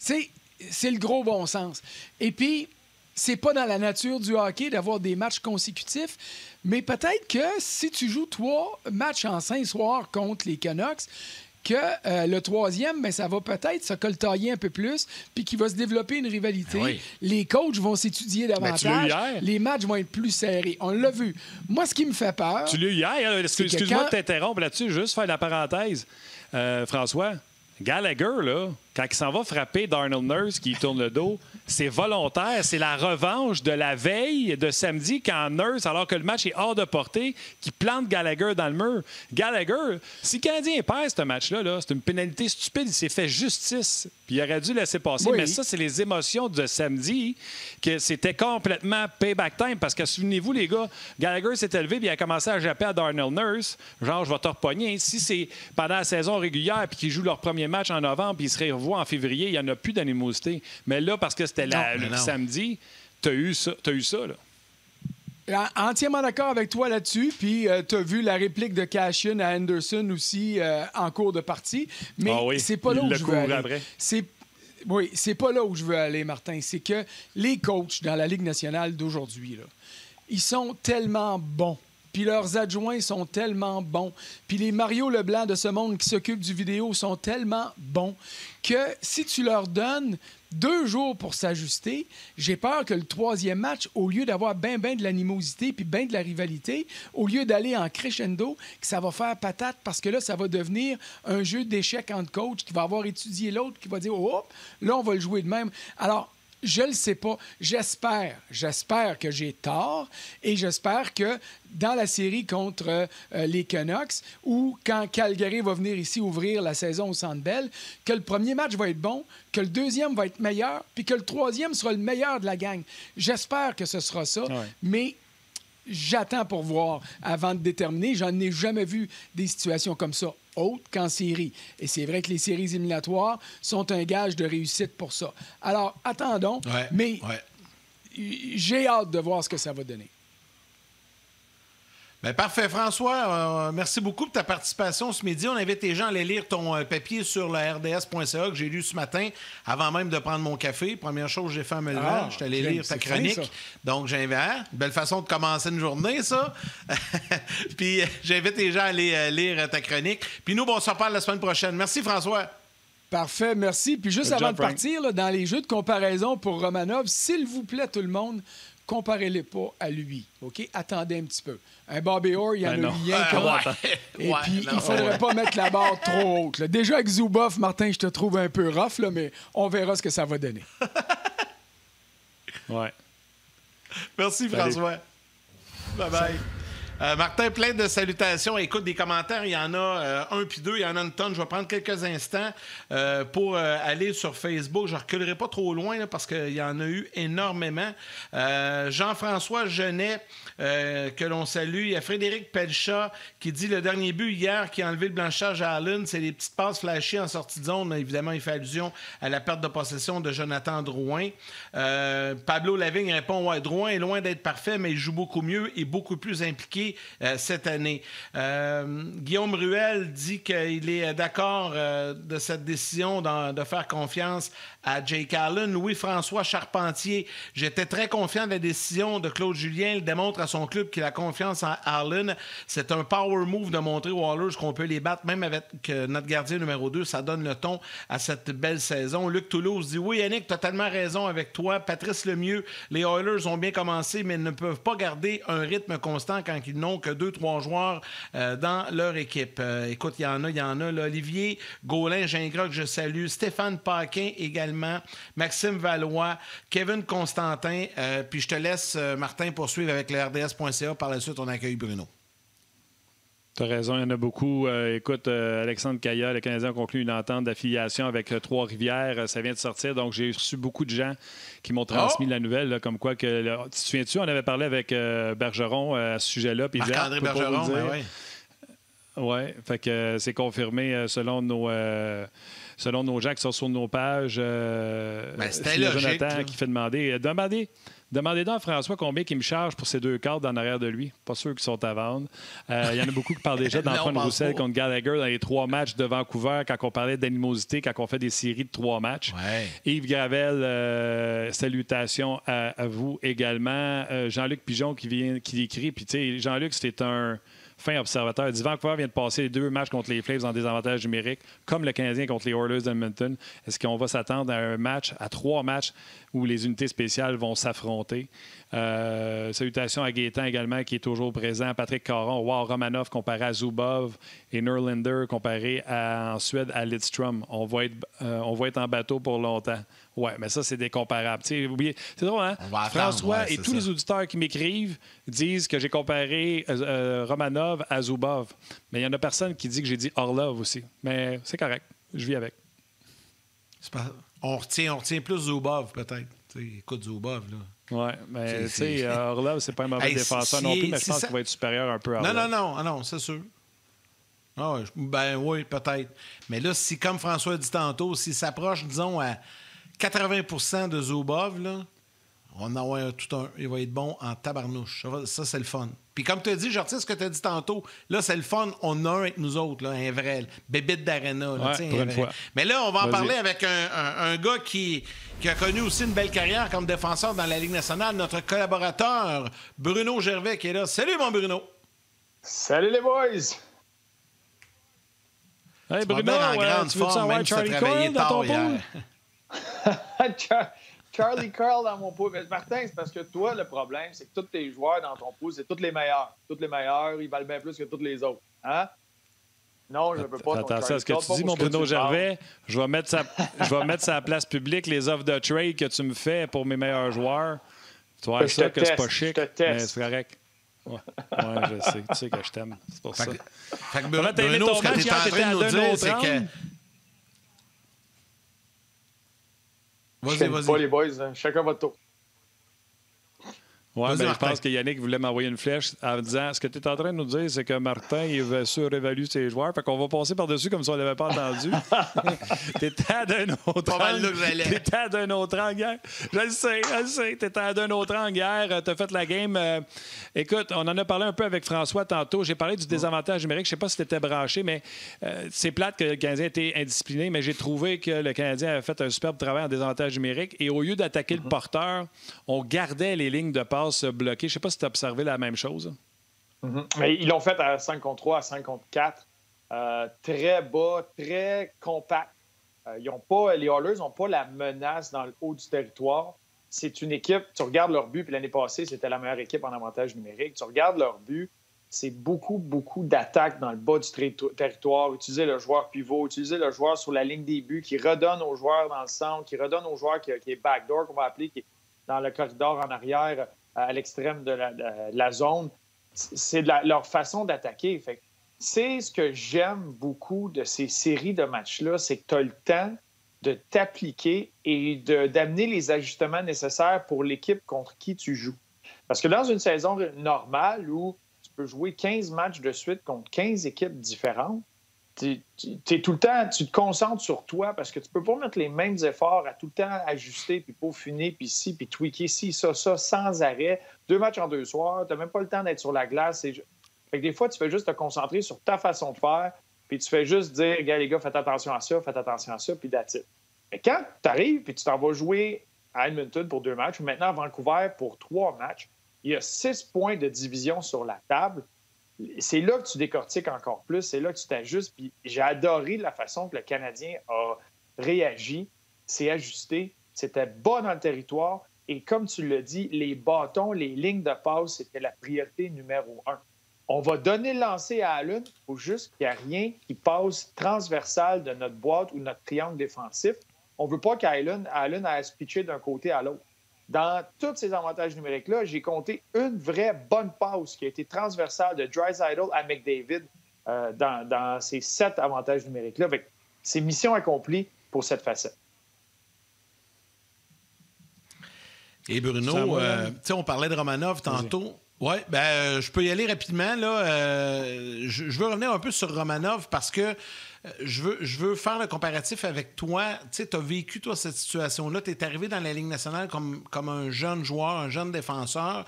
Ouais. C'est le gros bon sens. Et puis, c'est pas dans la nature du hockey d'avoir des matchs consécutifs, mais peut-être que si tu joues 3 matchs en 5 soirs contre les Canucks, que le troisième, ben, ça va peut-être se coltailler un peu plus, puis qu'il va se développer une rivalité. Oui. Les coachs vont s'étudier davantage. Les matchs vont être plus serrés. On l'a vu. Moi, ce qui me fait peur... Tu l'as eu hier. Excuse-moi de t'interrompre là-dessus. Juste faire la parenthèse. François, Gallagher, là, quand il s'en va frapper Darnell Nurse qui tourne le dos, c'est volontaire. C'est la revanche de la veille de samedi quand Nurse, alors que le match est hors de portée, qui plante Gallagher dans le mur. Gallagher, si le Canadien perd ce match-là, là, c'est une pénalité stupide. Il s'est fait justice. Puis il aurait dû laisser passer. Oui. Mais ça, c'est les émotions de samedi, que c'était complètement payback time. Parce que souvenez-vous, les gars, Gallagher s'est élevé puis il a commencé à japper à Darnell Nurse. Genre, je vais te repogner. Si c'est pendant la saison régulière puis qu'ils jouent leur premier match en novembre puis ils se revoient en février, il n'y en a plus d'animosité. Mais là, parce que c'était le samedi, tu as eu ça, là. Entièrement d'accord avec toi là-dessus. Puis, tu as vu la réplique de Cashin à Anderson aussi en cours de partie. Mais c'est pas là où je veux aller. C'est pas là où je veux aller, Martin. C'est que les coachs dans la Ligue nationale d'aujourd'hui, là, ils sont tellement bons. Puis leurs adjoints sont tellement bons. Puis les Mario Leblanc de ce monde qui s'occupent du vidéo sont tellement bons que si tu leur donnes 2 jours pour s'ajuster, j'ai peur que le troisième match, au lieu d'avoir ben de l'animosité puis ben de la rivalité, au lieu d'aller en crescendo, que ça va faire patate parce que là, ça va devenir un jeu d'échecs entre coachs qui va avoir étudié l'autre, qui va dire « Oh, là, on va le jouer de même. » Alors, Je le sais pas. J'espère que j'ai tort et j'espère que dans la série contre les Canucks ou quand Calgary va venir ici ouvrir la saison au Centre Bell, que le premier match va être bon, que le deuxième va être meilleur puis que le troisième sera le meilleur de la gang. J'espère que ce sera ça, mais j'attends pour voir avant de déterminer. J'en ai jamais vu des situations comme ça, autres qu'en série. Et c'est vrai que les séries éliminatoires sont un gage de réussite pour ça. Alors, attendons, mais j'ai hâte de voir ce que ça va donner. Bien, parfait, François. Merci beaucoup pour ta participation ce midi. On invite les gens à aller lire ton papier sur le rds.ca que j'ai lu ce matin avant même de prendre mon café. Première chose que j'ai fait en me levant, je suis allé lire ta chronique. Donc, j'invite. Belle façon de commencer une journée, ça. Puis, j'invite les gens à aller lire ta chronique. Puis nous, on se reparle la semaine prochaine. Merci, François. Parfait, merci. Puis juste avant de partir, là, dans les jeux de comparaison pour Romanov, s'il vous plaît, tout le monde, comparez-les pas à lui, OK? Attendez un petit peu. Un Bobby Orr, il y en a eu rien que... Et puis, il ne faudrait pas mettre la barre trop haute. Là. Déjà, avec Zubov, Martin, je te trouve un peu rough, là, mais on verra ce que ça va donner. Merci, François. Bye-bye. Martin, plein de salutations. Écoute, des commentaires, il y en a un puis deux, il y en a une tonne. Je vais prendre quelques instants pour aller sur Facebook. Je ne reculerai pas trop loin là, parce qu'il y en a eu énormément. Jean-François Genet, que l'on salue. Il y a Frédéric Pelchat qui dit le dernier but hier qui a enlevé le blanchage à Allen, c'est les petites passes flashy en sortie de zone. Évidemment, il fait allusion à la perte de possession de Jonathan Drouin. Pablo Lavigne répond Drouin est loin d'être parfait, mais il joue beaucoup mieux et beaucoup plus impliqué cette année. Guillaume Ruel dit qu'il est d'accord de cette décision de faire confiance à Jake Allen. Louis-François Charpentier, j'étais très confiant de la décision de Claude Julien. Il démontre à son club qu'il a confiance en Allen. C'est un power move de montrer aux Oilers qu'on peut les battre, même avec notre gardien numéro 2. Ça donne le ton à cette belle saison. Luc Toulouse dit oui, Yannick, totalement raison avec toi. Patrice Lemieux, les Oilers ont bien commencé, mais ils ne peuvent pas garder un rythme constant quand ils n'ont que 2-3 joueurs dans leur équipe. Écoute, il y en a. Là. Olivier Gaulin-Gingras, que je salue. Stéphane Paquin également. Maxime Valois. Kevin Constantin. Puis je te laisse, Martin, poursuivre avec le RDS.ca. Par la suite, on accueille Bruno. Tu as raison, il y en a beaucoup. Écoute, Alexandre Caillat, le Canadien a conclu une entente d'affiliation avec Trois-Rivières. Ça vient de sortir, donc j'ai reçu beaucoup de gens qui m'ont transmis la nouvelle, là, comme quoi que... Tu te souviens-tu, on avait parlé avec Bergeron à ce sujet-là. Marc-André Bergeron, oui. Oui, fait que c'est confirmé selon nos gens qui sont sur nos pages. C'était logique. Jonathan qui fait demander. Demandez donc à François combien il me charge pour ces deux cadres en arrière de lui. Pas sûr qu'ils sont à vendre. Il y en a beaucoup qui parlent déjà d'Antoine Roussel contre Gallagher dans les 3 matchs de Vancouver, quand on parlait d'animosité, quand on fait des séries de 3 matchs. Ouais. Yves Gravel, salutations à vous également. Jean-Luc Pigeon qui écrit. Puis, tu sais, Jean-Luc, c'est un fin observateur. Il dit Vancouver vient de passer les 2 matchs contre les Flames en désavantage numérique, comme le Canadien contre les Oilers d'Edmonton. Est-ce qu'on va s'attendre à un match, à 3 matchs où les unités spéciales vont s'affronter? Salutations à Gaétan également, qui est toujours présent. Patrick Caron, Romanov comparé à Zubov et Norlinder comparé en Suède à Lidstrom. On va être en bateau pour longtemps. Oui, mais ça, c'est des comparables. C'est drôle, hein? François et tous les auditeurs qui m'écrivent disent que j'ai comparé Romanov à Zubov. Mais il y en a personne qui dit que j'ai dit Orlov aussi. Mais c'est correct. Je vis avec. On retient plus Zubov, peut-être. Écoute, Zubov, là. Oui, mais tu sais, Orlov, c'est pas un mauvais défenseur non plus, mais je pense qu'il va être supérieur un peu à Orlov. Non, c'est sûr. Ben oui, peut-être. Mais là, si, comme François dit tantôt, s'il s'approche, disons, à 80% de Zubov, là, on en a il va être bon en tabarnouche. Ça, c'est le fun. Puis comme tu as dit, je retiens ce que tu as dit tantôt. Là, c'est le fun. On en a un avec nous autres, là, un vrai. Bébite d'Arena. Ouais, pour une fois. Mais là, on va en parler avec un gars qui a connu aussi une belle carrière comme défenseur dans la Ligue nationale. Notre collaborateur, Bruno Gervais, qui est là. Salut, mon Bruno. Salut, les boys. Hey, Bruno, tu veux savoir Charlie Coyle dans ton pool? Charlie Carl dans mon pool. Mais Martin, c'est parce que toi, le problème, c'est que tous tes joueurs dans ton pool, c'est tous les meilleurs. Tous les meilleurs, ils valent bien plus que tous les autres. Hein? Non, je ne peux pas. Attention à ce que tu dis, mon Bruno Gervais. Je vais mettre sur la place publique les offres de trade que tu me fais pour mes meilleurs joueurs. Tu vois ça que c'est pas chic, mais c'est correct. Ouais, je sais. Tu sais que je t'aime. C'est pour ça. Fait que Bruno, ce que tu es en train de nous dire, c'est que... Vas-y. Pas les boys, hein. Chacun votre tour. Oui, je pense que Yannick voulait m'envoyer une flèche en disant ce que tu es en train de nous dire, c'est que Martin il surévalue ses joueurs. Fait qu'on va passer par-dessus comme si on ne l'avait pas entendu. T'étais à d'un autre angle. T'étais à d'un autre angle hier. Je le sais. T'étais à d'un autre angle hier. T'as fait la game. Écoute, on en a parlé un peu avec François tantôt. J'ai parlé du désavantage numérique. Je ne sais pas si t'étais branché, mais c'est plate que le Canadien était indiscipliné, mais j'ai trouvé que le Canadien avait fait un superbe travail en désavantage numérique. Et au lieu d'attaquer le porteur, on gardait les lignes de passe bloquées. Je ne sais pas si tu as observé la même chose. Mais ils l'ont fait à 5 contre 3, à 5 contre 4. Très bas, très compact. Les Oilers n'ont pas la menace dans le haut du territoire. C'est une équipe, tu regardes leur but, puis l'année passée, c'était la meilleure équipe en avantage numérique. Tu regardes leur but, c'est beaucoup d'attaques dans le bas du territoire. Utiliser le joueur pivot, utiliser le joueur sur la ligne des buts, qui redonne aux joueurs dans le centre, qui redonne aux joueurs qui est backdoor, qu'on va appeler, qui est dans le corridor en arrière, à l'extrême de la zone. C'est leur façon d'attaquer. Fait, c'est ce que j'aime beaucoup de ces séries de matchs-là, c'est que tu as le temps de t'appliquer et d'amener les ajustements nécessaires pour l'équipe contre qui tu joues. Parce que dans une saison normale où tu peux jouer 15 matchs de suite contre 15 équipes différentes, t'es tout le temps, tu te concentres sur toi parce que tu peux pas mettre les mêmes efforts à tout le temps ajuster, puis peaufiner, puis ci, puis tweaker ci, ça, sans arrêt. 2 matchs en 2 soirs, tu n'as même pas le temps d'être sur la glace. Fait que des fois, tu fais juste te concentrer sur ta façon de faire, puis tu fais juste dire, regarde les gars, faites attention à ça, puis that's it. Mais quand tu arrives, puis tu t'en vas jouer à Edmonton pour 2 matchs, ou maintenant à Vancouver pour 3 matchs, il y a 6 points de division sur la table. C'est là que tu décortiques encore plus, c'est là que tu t'ajustes. Puis j'ai adoré la façon que le Canadien a réagi, s'est ajusté, c'était bas dans le territoire. Et comme tu l'as dit, les bâtons, les lignes de passe, c'était la priorité numéro 1. On va donner le lancer à Allen, il faut juste qu'il n'y ait rien qui passe transversal de notre boîte ou notre triangle défensif. On ne veut pas qu'Allen aille se pitcher d'un côté à l'autre. Dans tous ces avantages numériques-là, j'ai compté une vraie bonne passe qui a été transversale de Draisaitl à McDavid dans ces 7 avantages numériques-là. C'est mission accomplie pour cette facette. Et Bruno, on parlait de Romanov tantôt. Oui, je peux y aller rapidement. Là. Je veux revenir un peu sur Romanov parce que je veux faire le comparatif avec toi. Tu as vécu, toi, cette situation-là. Tu es arrivé dans la Ligue nationale comme un jeune joueur, un jeune défenseur.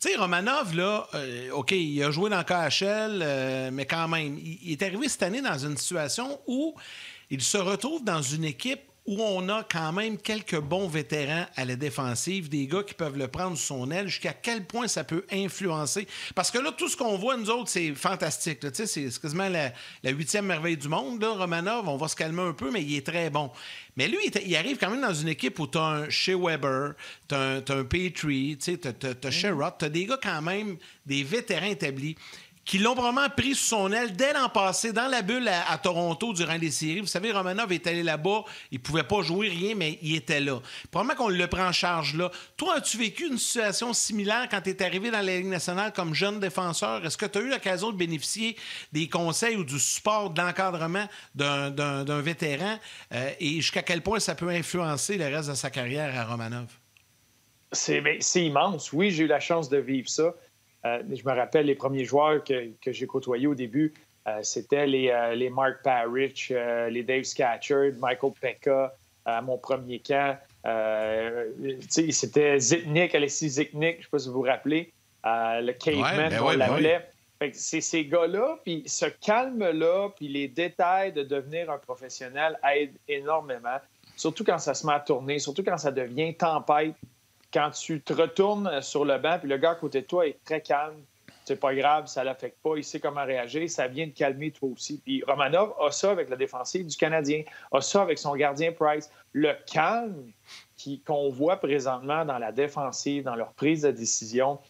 Tu sais, Romanov, là, OK, il a joué dans le KHL, mais quand même, il est arrivé cette année dans une situation où il se retrouve dans une équipe où on a quand même quelques bons vétérans à la défensive, des gars qui peuvent le prendre sous son aile, jusqu'à quel point ça peut influencer. Parce que là, tout ce qu'on voit, nous autres, c'est fantastique. Là. C'est quasiment la 8e merveille du monde. Là, Romanov, on va se calmer un peu, mais il est très bon. Mais lui, il arrive quand même dans une équipe où tu as un Shea Weber, tu as un Petrie, tu as Sherrod, tu as des gars quand même, des vétérans établis, qui l'ont vraiment pris sous son aile dès l'an passé, dans la bulle à Toronto durant les séries. Vous savez, Romanov est allé là-bas, il ne pouvait pas jouer rien, mais il était là. Probablement qu'on le prend en charge là. Toi, as-tu vécu une situation similaire quand tu es arrivé dans la Ligue nationale comme jeune défenseur? Est-ce que tu as eu l'occasion de bénéficier des conseils ou du support, de l'encadrement d'un vétéran? Et jusqu'à quel point ça peut influencer le reste de sa carrière à Romanov? C'est immense. Oui, j'ai eu la chance de vivre ça. Je me rappelle les premiers joueurs que j'ai côtoyés au début, c'était les Mark Parrish, les Dave Scatcherd, Michael Pekka à mon premier camp. C'était Zitnik, Alexis Zitnik, je ne sais pas si vous vous rappelez, le Caveman, on l'appelait. C'est ces gars-là, puis ce calme-là, puis les détails de devenir un professionnel aident énormément, surtout quand ça se met à tourner, surtout quand ça devient tempête. Quand tu te retournes sur le banc, puis le gars à côté de toi est très calme, c'est pas grave, ça l'affecte pas, il sait comment réagir, ça vient de calmer toi aussi. Puis Romanov a ça avec la défensive du Canadien, a ça avec son gardien Price. Le calme qu'on voit présentement dans la défensive, dans leur prise de décision,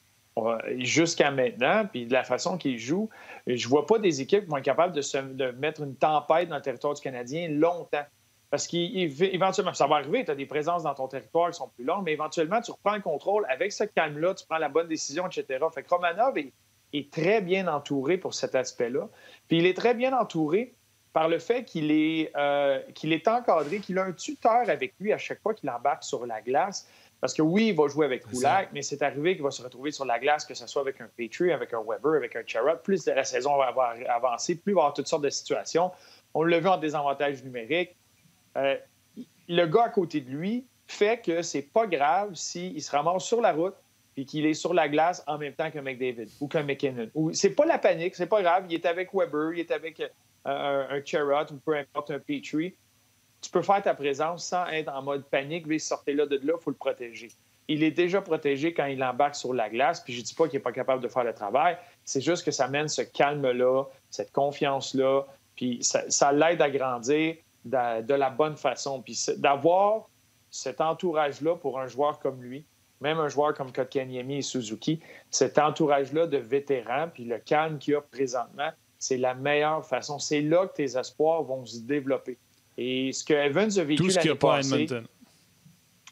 jusqu'à maintenant, puis de la façon qu'il joue, je vois pas des équipes qui vont être capables de mettre une tempête dans le territoire du Canadien longtemps. Parce qu'éventuellement, ça va arriver, tu as des présences dans ton territoire qui sont plus longues, mais éventuellement, tu reprends le contrôle avec ce calme-là, tu prends la bonne décision, etc. Fait que Romanov est très bien entouré pour cet aspect-là. Puis il est très bien entouré par le fait qu'il est encadré, qu'il a un tuteur avec lui à chaque fois qu'il embarque sur la glace. Parce que oui, il va jouer avec Kulak, mais c'est arrivé qu'il va se retrouver sur la glace, que ce soit avec un Petrie, avec un Weber, avec un Chara. Plus la saison va avancer, plus il va y avoir toutes sortes de situations. On l'a vu en désavantage numérique. Le gars à côté de lui fait que c'est pas grave s'il se ramasse sur la route et qu'il est sur la glace en même temps qu'un McDavid ou qu'un McKinnon. C'est pas la panique, c'est pas grave. Il est avec Weber, il est avec un Chara ou peu importe, un Petrie. Tu peux faire ta présence sans être en mode panique. Sortez-là de là, il faut le protéger. Il est déjà protégé quand il embarque sur la glace, puis je ne dis pas qu'il n'est pas capable de faire le travail. C'est juste que ça mène ce calme-là, cette confiance-là, puis ça l'aide à grandir de la bonne façon. Puis d'avoir cet entourage-là pour un joueur comme lui, même un joueur comme Kotkaniemi et Suzuki, cet entourage-là de vétérans, puis le calme qu'il y a présentement, c'est la meilleure façon. C'est là que tes espoirs vont se développer. Et ce que Evans a vécu tout ce qu'il n'y a pas à Edmonton.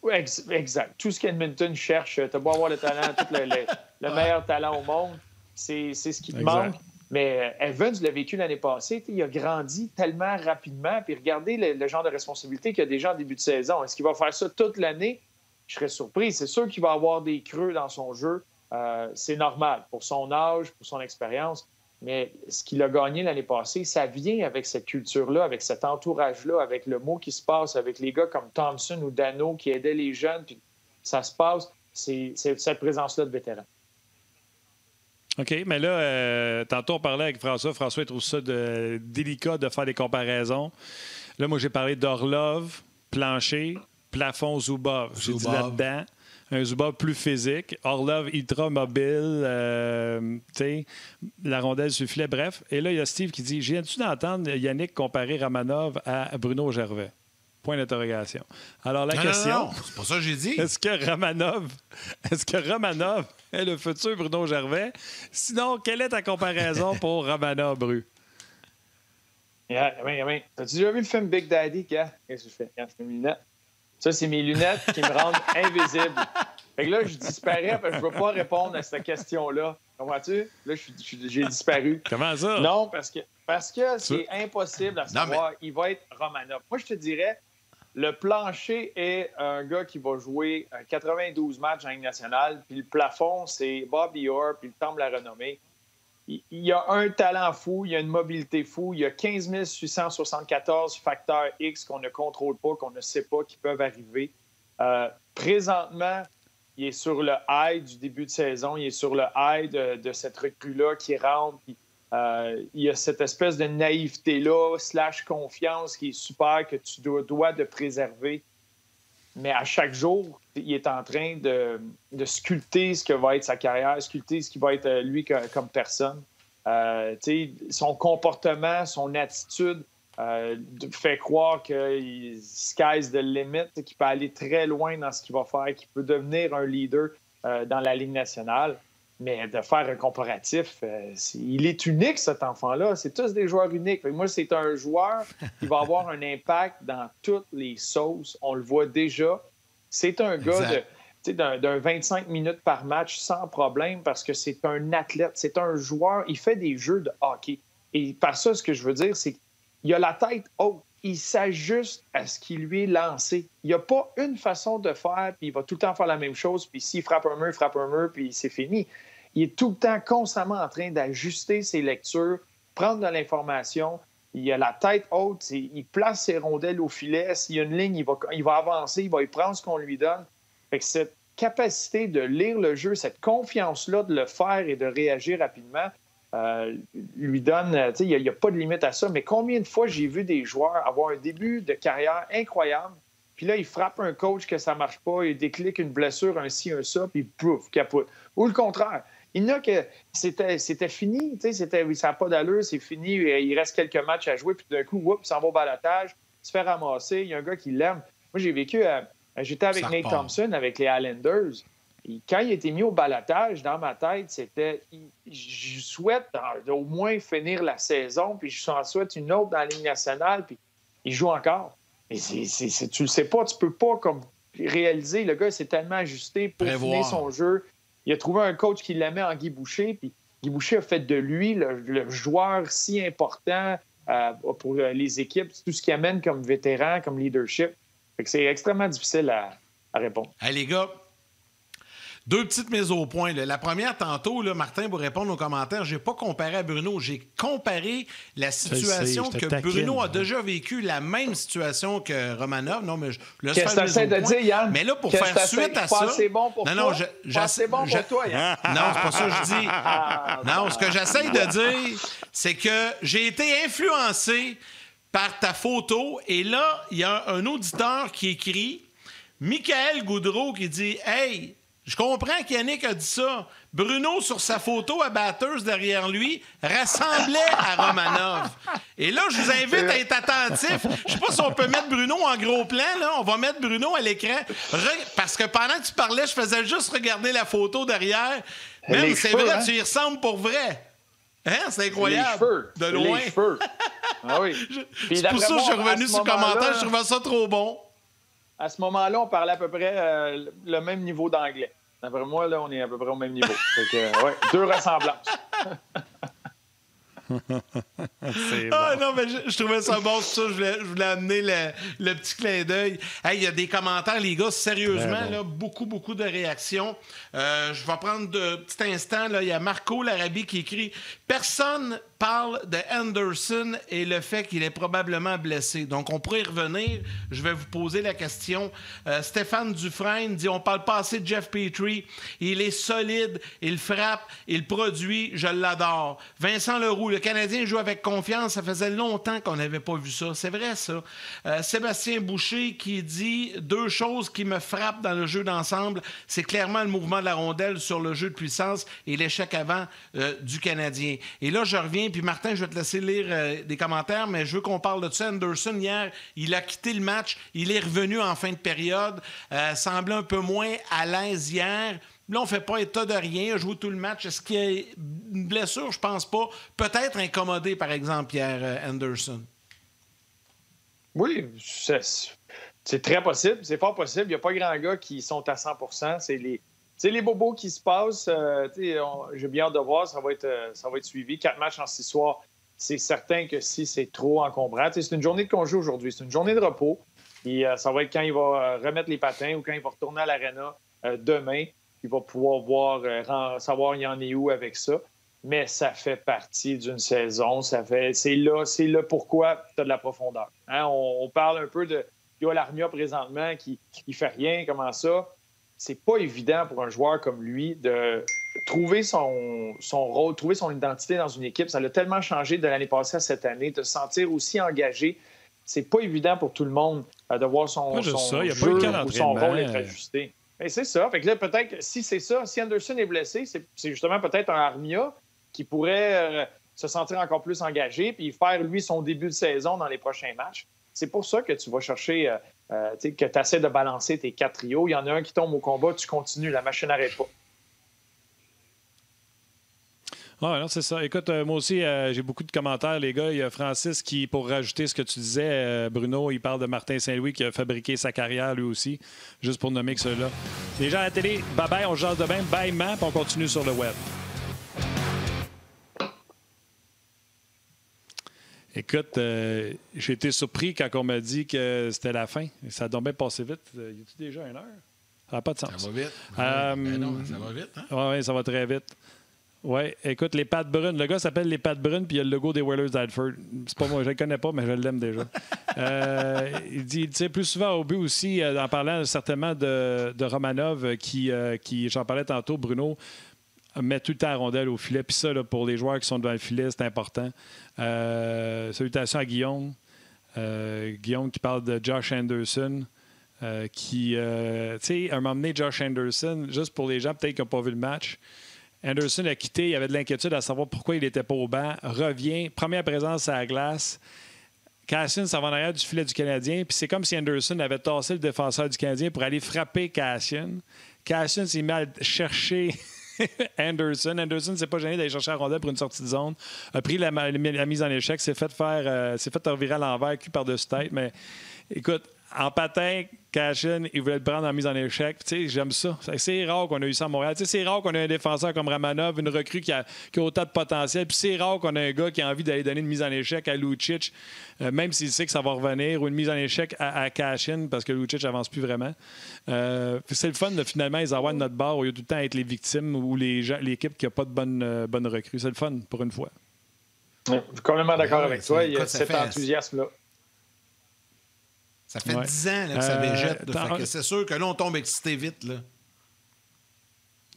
Oui, exact. Tout ce qu'Edmonton cherche, tu as beau avoir le talent, tout le meilleur talent au monde, c'est ce qui te manque. Mais Evans l'a vécu l'année passée. Il a grandi tellement rapidement. Puis regardez le genre de responsabilité qu'il a déjà en début de saison. Est-ce qu'il va faire ça toute l'année? Je serais surpris. C'est sûr qu'il va avoir des creux dans son jeu. C'est normal pour son âge, pour son expérience. Mais ce qu'il a gagné l'année passée, ça vient avec cette culture-là, avec cet entourage-là, avec le mot qui se passe, avec les gars comme Thompson ou Dano qui aidaient les jeunes, puis ça se passe. C'est cette présence-là de vétérans. OK, mais là, tantôt on parlait avec François. François trouve ça délicat de faire des comparaisons. Là, moi, j'ai parlé d'Orlov, Plancher, Plafond, Zubov. J'ai dit là-dedans un Zubov plus physique, Orlov ultra mobile, la rondelle sur le filet, bref. Et là, il y a Steve qui dit « Viens-tu d'entendre Yannick comparer Romanov à Bruno Gervais? » Point d'interrogation. Alors, la question... Non, c'est pas ça que j'ai dit. Est-ce que Romanov est le futur Bruno Gervais? Sinon, quelle est ta comparaison pour Romanov, Bru? T'as-tu déjà vu le film Big Daddy, gars? Qu'est-ce que je fais? Regarde, je fais mes lunettes. Ça, c'est mes lunettes qui me rendent invisible. Fait que là, je disparais parce que je ne veux pas répondre à cette question-là. Comprends-tu? Là, j'ai disparu. Comment ça? Non, parce que c'est impossible à savoir. Il va être Romanov. Moi, je te dirais, le Plancher est un gars qui va jouer 92 matchs en Ligue nationale, puis le plafond, c'est Bobby Orr, puis le temps de la renommée. Il y a un talent fou, il y a une mobilité fou, il y a 15 674 facteurs X qu'on ne contrôle pas, qu'on ne sait pas, qui peuvent arriver. Présentement, il est sur le high du début de saison, il est sur le high de cette recrue-là qui rentre. Puis, il y a cette espèce de naïveté-là, / confiance qui est super, que tu dois de préserver. Mais à chaque jour, il est en train de sculpter ce que va être sa carrière, sculpter ce qui va être lui comme personne. Son comportement, son attitude fait croire que sky's the limit, qu'il peut aller très loin dans ce qu'il va faire, qu'il peut devenir un leader dans la Ligue nationale. Mais de faire un comparatif, il est unique, cet enfant-là. C'est tous des joueurs uniques. Moi, c'est un joueur qui va avoir un impact dans toutes les sauces. On le voit déjà. C'est un gars d'un 25 minutes par match sans problème parce que c'est un athlète. C'est un joueur. Il fait des jeux de hockey. Et par ça, ce que je veux dire, c'est qu'il a la tête haute. Il s'ajuste à ce qui lui est lancé. Il n'y a pas une façon de faire, puis il va tout le temps faire la même chose, puis s'il frappe un mur, puis c'est fini. Il est tout le temps constamment en train d'ajuster ses lectures, prendre de l'information. Il a la tête haute, il place ses rondelles au filet. S'il y a une ligne, il va avancer, il va y prendre ce qu'on lui donne. Fait que cette capacité de lire le jeu, cette confiance-là de le faire et de réagir rapidement, lui donne... Il n'y a pas de limite à ça, mais combien de fois j'ai vu des joueurs avoir un début de carrière incroyable, puis là, il frappe un coach que ça ne marche pas, il déclic une blessure, un ci, un ça, puis pouf, capote. Ou le contraire. Il y en a que c'était fini, ça n'a pas d'allure, c'est fini, il reste quelques matchs à jouer, puis d'un coup, il s'en va au balotage, il se fait ramasser, il y a un gars qui l'aime. Moi, j'ai vécu... j'étais avec Nate Thompson, avec les Islanders. quand il a été mis au balotage, dans ma tête, c'était je souhaite au moins finir la saison, puis je en souhaite une autre dans la Ligue nationale, puis il joue encore. Et tu le sais pas, tu peux pas comme réaliser. Le gars s'est tellement ajusté pour finir son jeu. Il a trouvé un coach qui l'aimait en Guy Boucher, puis Guy Boucher a fait de lui le joueur si important pour les équipes, tout ce qu'il amène comme vétéran, comme leadership. Fait que c'est extrêmement difficile à répondre. Hey, les gars, 2 petites mises au point. Là. La première, tantôt, là, Martin, pour répondre aux commentaires, je n'ai pas comparé à Bruno. J'ai comparé la situation que Bruno a déjà vécu, la même situation que Romanov. Non, mais je laisse faire le mise au point. Dire, Yann? Mais là, pour faire suite à ça... C'est bon pour toi? C'est bon pour toi, Yann? Non, c'est pas ça que je dis. Non, ce que j'essaye de dire, c'est que j'ai été influencé par ta photo. Et là, il y a un auditeur qui écrit, Michael Goudreau, qui dit « Hey, je comprends qu'Yannick a dit ça. Bruno, sur sa photo à batteuse derrière lui, ressemblait à Romanov. » Et là, je vous invite à être attentif. Je sais pas si on peut mettre Bruno en gros plan. Là. On va mettre Bruno à l'écran. Parce que pendant que tu parlais, je faisais juste regarder la photo derrière. Même, c'est vrai, hein? Tu y ressembles pour vrai. Hein? C'est incroyable. Les cheveux. De loin. Les cheveux. Ah oui. C'est pour ça que je suis revenu sur le commentaire. Je trouvais ça trop bon. À ce moment-là, on parlait à peu près le même niveau d'anglais. D'après moi, là, on est à peu près au même niveau. Fait que, ouais, 2 ressemblances. C'est bon. Ah non, mais je trouvais ça bon, c'est ça. Je voulais amener le petit clin d'œil. Hey, il y a des commentaires, les gars, sérieusement, bon. Là, beaucoup de réactions. Je vais prendre de petit instant. Il y a Marco Larabie qui écrit « Personne parle de Anderson et le fait qu'il est probablement blessé. » Donc, on pourrait y revenir. Je vais vous poser la question. Stéphane Dufresne dit « On parle pas assez de Jeff Petrie. Il est solide, il frappe, il produit, je l'adore. » Vincent Leroux, le Canadien joue avec confiance. Ça faisait longtemps qu'on n'avait pas vu ça. C'est vrai, ça. Sébastien Boucher qui dit « 2 choses qui me frappent dans le jeu d'ensemble. C'est clairement le mouvement de la rondelle sur le jeu de puissance et l'échec avant du Canadien. » Et là, je reviens, puis Martin, je vais te laisser lire des commentaires, mais je veux qu'on parle de ça. Anderson, hier, il a quitté le match. Il est revenu en fin de période. Semblait un peu moins à l'aise hier. Là, on ne fait pas état de rien. Il a joué tout le match. Est-ce qu'il y a une blessure? Je pense pas. Peut-être incommodé, par exemple, Pierre Anderson. Oui, c'est très possible. C'est fort possible. Il n'y a pas grand gars qui sont à 100%. C'est les bobos qui se passent. J'ai bien hâte de voir. Ça va être suivi. 4 matchs en 6 soirs. C'est certain que si c'est trop encombrant. C'est une journée de congé aujourd'hui. C'est une journée de repos. Et ça va être quand il va remettre les patins ou quand il va retourner à l'aréna demain. Il va pouvoir savoir il y en est où avec ça. Mais ça fait partie d'une saison. C'est là pourquoi tu as de la profondeur. Hein? On parle un peu de Yoel Armia présentement qui fait rien. Comment ça? C'est pas évident pour un joueur comme lui de trouver son rôle, trouver son identité dans une équipe. Ça l'a tellement changé de l'année passée à cette année, de se sentir aussi engagé. C'est pas évident pour tout le monde de voir son jeu ou son rôle être ajusté. Et c'est ça. Fait que là, peut-être, si c'est ça, si Anderson est blessé, c'est justement peut-être un Armia qui pourrait se sentir encore plus engagé puis faire, lui, son début de saison dans les prochains matchs. C'est pour ça que tu vas chercher, que tu essaies de balancer tes 4 trios. Il y en a un qui tombe au combat, tu continues, la machine n'arrête pas. Ah, non, c'est ça. Écoute, moi aussi, j'ai beaucoup de commentaires, les gars. Il y a Francis qui, pour rajouter ce que tu disais, Bruno, il parle de Martin Saint-Louis qui a fabriqué sa carrière lui aussi, juste pour nommer que ceux-là. Les gens à la télé, bye-bye, on se jase demain, bye-man, puis on continue sur le web. Écoute, j'ai été surpris quand on m'a dit que c'était la fin. Ça a donc bien passé vite. Y a-t-il déjà 1 heure? Ça n'a pas de sens. Ça va vite. Non, ça va vite. Hein? Oui, ça va très vite. Oui, écoute, les pattes brunes. Le gars s'appelle les pattes brunes, puis il y a le logo des Oilers d'Alford. C'est pas moi, je le connais pas, mais je l'aime déjà. Il dit, tu sais, plus souvent au but aussi, en parlant certainement de Romanov, qui j'en parlais tantôt, Bruno, met tout le temps la rondelle au filet. Puis ça, là, pour les joueurs qui sont devant le filet, c'est important. Salutations à Guillaume. Guillaume qui parle de Josh Anderson. Tu sais, à un moment donné, Josh Anderson, juste pour les gens peut-être qui n'ont pas vu le match, Anderson a quitté, il avait de l'inquiétude à savoir pourquoi il n'était pas au banc. Revient, première présence à la glace. Cassian s'en va en arrière du filet du Canadien. Puis c'est comme si Anderson avait tassé le défenseur du Canadien pour aller frapper Cassian. Cashin s'est mis à chercher Anderson. Anderson s'est pas gêné d'aller chercher la rondelle pour une sortie de zone. A pris la mise en échec, s'est fait revirer à l'envers, cul par-dessus tête. Mais écoute, en patin, Cashin, il voulait le prendre en mise en échec. Tu sais, j'aime ça. C'est rare qu'on a eu ça à Montréal. Tu sais, c'est rare qu'on ait un défenseur comme Ramanov, une recrue qui a autant de potentiel. Puis c'est rare qu'on ait un gars qui a envie d'aller donner une mise en échec à Lucic, même s'il sait que ça va revenir, ou une mise en échec à Cashin, parce que Lucic n'avance plus vraiment. C'est le fun, de finalement, les avoir de notre bord au lieu de tout le temps être les victimes ou l'équipe qui n'a pas de bonne recrue. C'est le fun, pour une fois. Je suis complètement d'accord avec toi. Il y a cet enthousiasme-là. Ça fait 10 ans là, que ça végète. C'est sûr que là, on tombe excité vite. Là.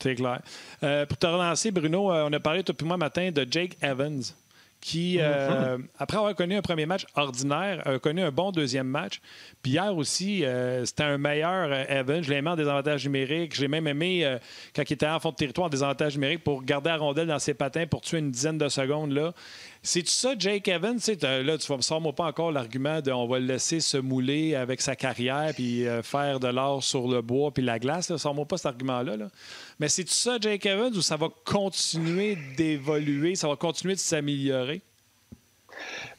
C'est clair. Pour te relancer, Bruno, on a parlé, toi et moi, matin, de Jake Evans, qui, après avoir connu un premier match ordinaire, a connu un bon deuxième match. Puis hier aussi, c'était un meilleur Evans. Je l'ai aimé en désavantage numérique. Je l'ai même aimé quand il était en fond de territoire en désavantage numérique pour garder la rondelle dans ses patins pour tuer une dizaine de secondes. Là. C'est-tu ça, Jake Evans? Là, tu ne sors-moi pas encore l'argument de on va le laisser se mouler avec sa carrière puis faire de l'or sur le bois puis la glace. Sors-moi pas cet argument-là. Là. Mais c'est-tu ça, Jake Evans, ou ça va continuer d'évoluer, ça va continuer de s'améliorer?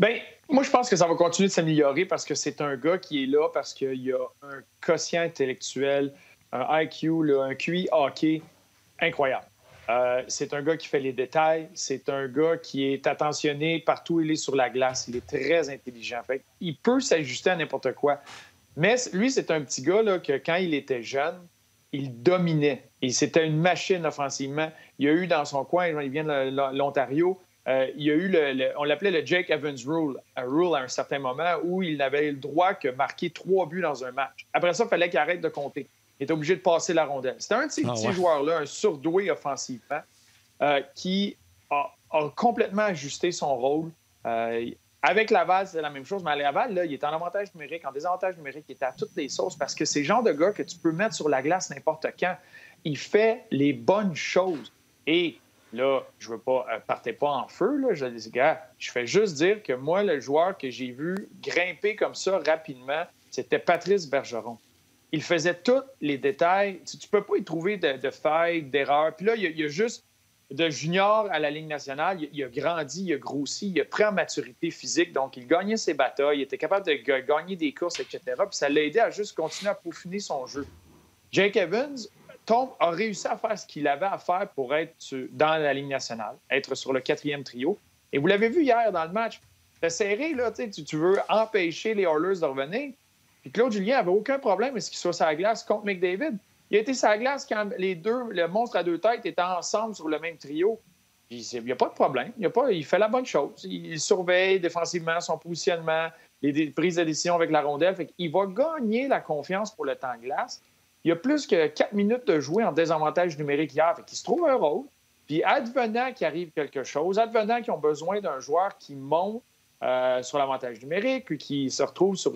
Bien, moi, je pense que ça va continuer de s'améliorer parce que c'est un gars qui est là, parce qu'il y a un quotient intellectuel, un IQ, là, un QI hockey incroyable. C'est un gars qui fait les détails. C'est un gars qui est attentionné partout où il est sur la glace. Il est très intelligent. Fait il peut s'ajuster à n'importe quoi. Mais lui, c'est un petit gars là, que quand il était jeune, il dominait. Et c'était une machine offensivement. Il y a eu dans son coin, il vient de l'Ontario, il y a eu, on l'appelait le Jake Evans Rule, à un certain moment où il n'avait le droit que marquer 3 buts dans un match. Après ça, il fallait qu'il arrête de compter. Il était obligé de passer la rondelle. C'était un de ces petits joueurs-là, un surdoué offensivement, qui a complètement ajusté son rôle. Avec Laval, c'est la même chose, mais à Laval, là, il est en avantage numérique, en désavantage numérique, il est à toutes les sauces parce que c'est le genre de gars que tu peux mettre sur la glace n'importe quand. Il fait les bonnes choses. Et là, je veux pas, partez pas en feu, là, je dis, gars, je fais juste dire que moi, le joueur que j'ai vu grimper comme ça rapidement, c'était Patrice Bergeron. Il faisait tous les détails. Tu ne peux pas y trouver de failles, d'erreurs. Puis là, il y a juste de junior à la Ligue nationale. Il a grandi, il a grossi, il a pris en maturité physique. Donc, il gagnait ses batailles, il était capable de gagner des courses, etc. Puis ça l'a aidé à juste continuer à peaufiner son jeu. Jake Evans a réussi à faire ce qu'il avait à faire pour être dans la Ligue nationale, être sur le 4e trio. Et vous l'avez vu hier dans le match. C'était serré, là. Tu veux empêcher les Oilers de revenir. Puis Claude Julien n'avait aucun problème à ce qu'il soit sur la glace contre McDavid. Il a été sur la glace quand les deux, le monstre à deux têtes, étaient ensemble sur le même trio. Puis il n'y a pas de problème. Il fait la bonne chose. Il surveille défensivement son positionnement, les prises de décision avec la rondelle. Fait qu'il va gagner la confiance pour le temps de glace. Il y a plus que 4 minutes de jouer en désavantage numérique hier. Fait qu'il se trouve un rôle. Puis advenant qu'il arrive quelque chose, advenant qu'ils ont besoin d'un joueur qui monte sur l'avantage numérique ou qui se retrouve sur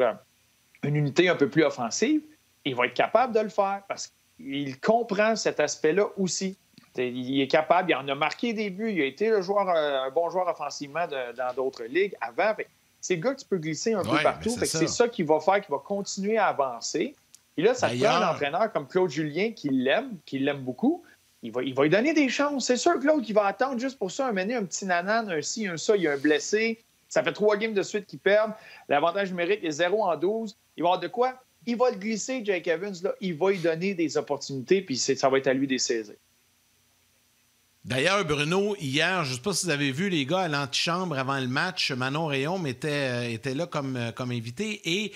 une unité un peu plus offensive, il va être capable de le faire parce qu'il comprend cet aspect-là aussi. Il est capable, il en a marqué des buts, il a été un bon joueur offensivement dans d'autres ligues avant. C'est le gars que tu peux glisser un peu partout. C'est ça qu'il va faire, qu'il va continuer à avancer. Et là, ça prend un entraîneur comme Claude Julien qui l'aime beaucoup. Il va lui donner des chances. C'est sûr, Claude, qu'il va attendre juste pour ça, un petit nanan, un ci, un ça, il y a un blessé. Ça fait 3 games de suite qu'ils perdent. L'avantage numérique est 0 en 12. Il va avoir de quoi? Il va le glisser, Jake Evans. Là. Il va lui donner des opportunités, puis ça va être à lui de les saisir. D'ailleurs, Bruno, hier, je ne sais pas si vous avez vu les gars à l'antichambre avant le match, Manon Réaume était là comme invité et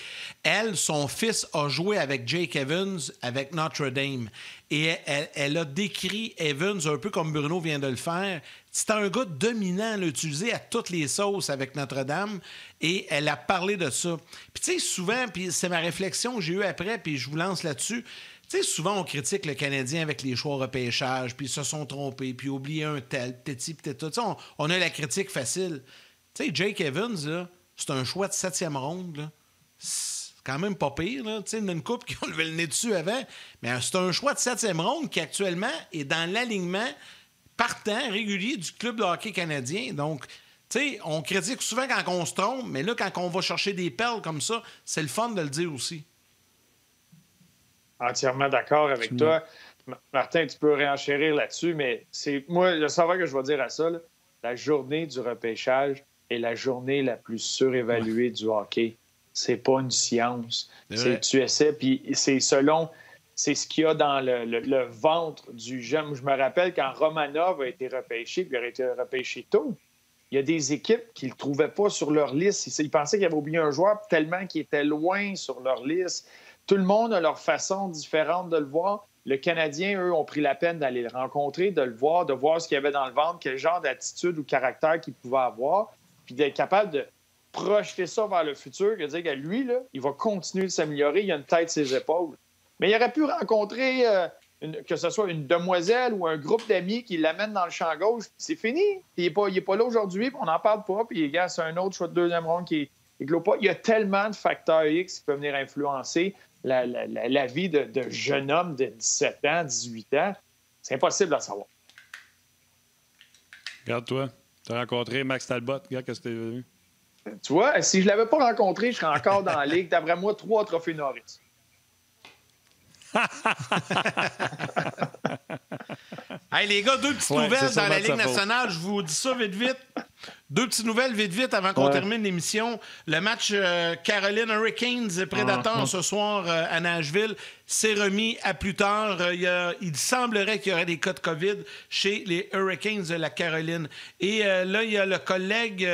son fils a joué avec Jake Evans avec Notre-Dame. Et elle a décrit Evans un peu comme Bruno vient de le faire. C'était un gars dominant, utilisé à toutes les sauces avec Notre-Dame et elle a parlé de ça. Puis tu sais, souvent, puis c'est ma réflexion que j'ai eue après, puis je vous lance là-dessus. Tu sais, souvent, on critique le Canadien avec les choix repêchage, puis ils se sont trompés, puis oublié un tel, peut-être ci, peut-être tout. Tu sais, on a la critique facile. Tu sais, Jake Evans, là, c'est un choix de 7e ronde. Là. C'est quand même pas pire. Là. Tu sais, il y a une couple qui ont levé le nez dessus avant. Mais c'est un choix de 7e ronde qui, actuellement, est dans l'alignement partant régulier du club de hockey canadien. Donc, tu sais, on critique souvent quand on se trompe, mais là, quand on va chercher des perles comme ça, c'est le fun de le dire aussi. Entièrement d'accord avec toi. Martin, tu peux réenchérir là-dessus, mais moi, le savoir que je vais dire à ça, là, la journée du repêchage est la journée la plus surévaluée du hockey. C'est pas une science. Tu essaies, puis c'est ce qu'il y a dans le ventre du jeune. Je me rappelle quand Romanov a été repêché, puis il a été repêché tôt. Il y a des équipes qui ne le trouvaient pas sur leur liste. Ils pensaient qu'ils avaient oublié un joueur tellement qu'il était loin sur leur liste. Tout le monde a leur façon différente de le voir. Le Canadien, eux, ont pris la peine d'aller le rencontrer, de le voir, de voir ce qu'il y avait dans le ventre, quel genre d'attitude ou caractère qu'il pouvait avoir, puis d'être capable de projeter ça vers le futur, de dire que lui, là, il va continuer de s'améliorer, il a une tête sur ses épaules. Mais il aurait pu rencontrer, que ce soit une demoiselle ou un groupe d'amis qui l'amène dans le champ gauche, c'est fini. Il n'est pas là aujourd'hui, puis on n'en parle pas, puis gars, c'est un autre choix de deuxième ronde qui éclot pas. Il y a tellement de facteurs X qui peuvent venir influencer la vie de jeunes hommes de 17 ans, 18 ans. C'est impossible à savoir. Regarde-toi, tu as rencontré Max Talbot. Regarde ce que tu as vu. Tu vois, si je ne l'avais pas rencontré, je serais encore dans la ligue. D'après moi, 3 trophées Norris. Hey, les gars, 2 petites nouvelles dans la Ligue nationale. Je vous dis ça vite. 2 petites nouvelles vite avant qu'on termine l'émission. Le match Caroline Hurricanes Predators ce soir à Nashville s'est remis à plus tard. Il semblerait qu'il y aurait des cas de COVID chez les Hurricanes de la Caroline. Et là, il y a le collègue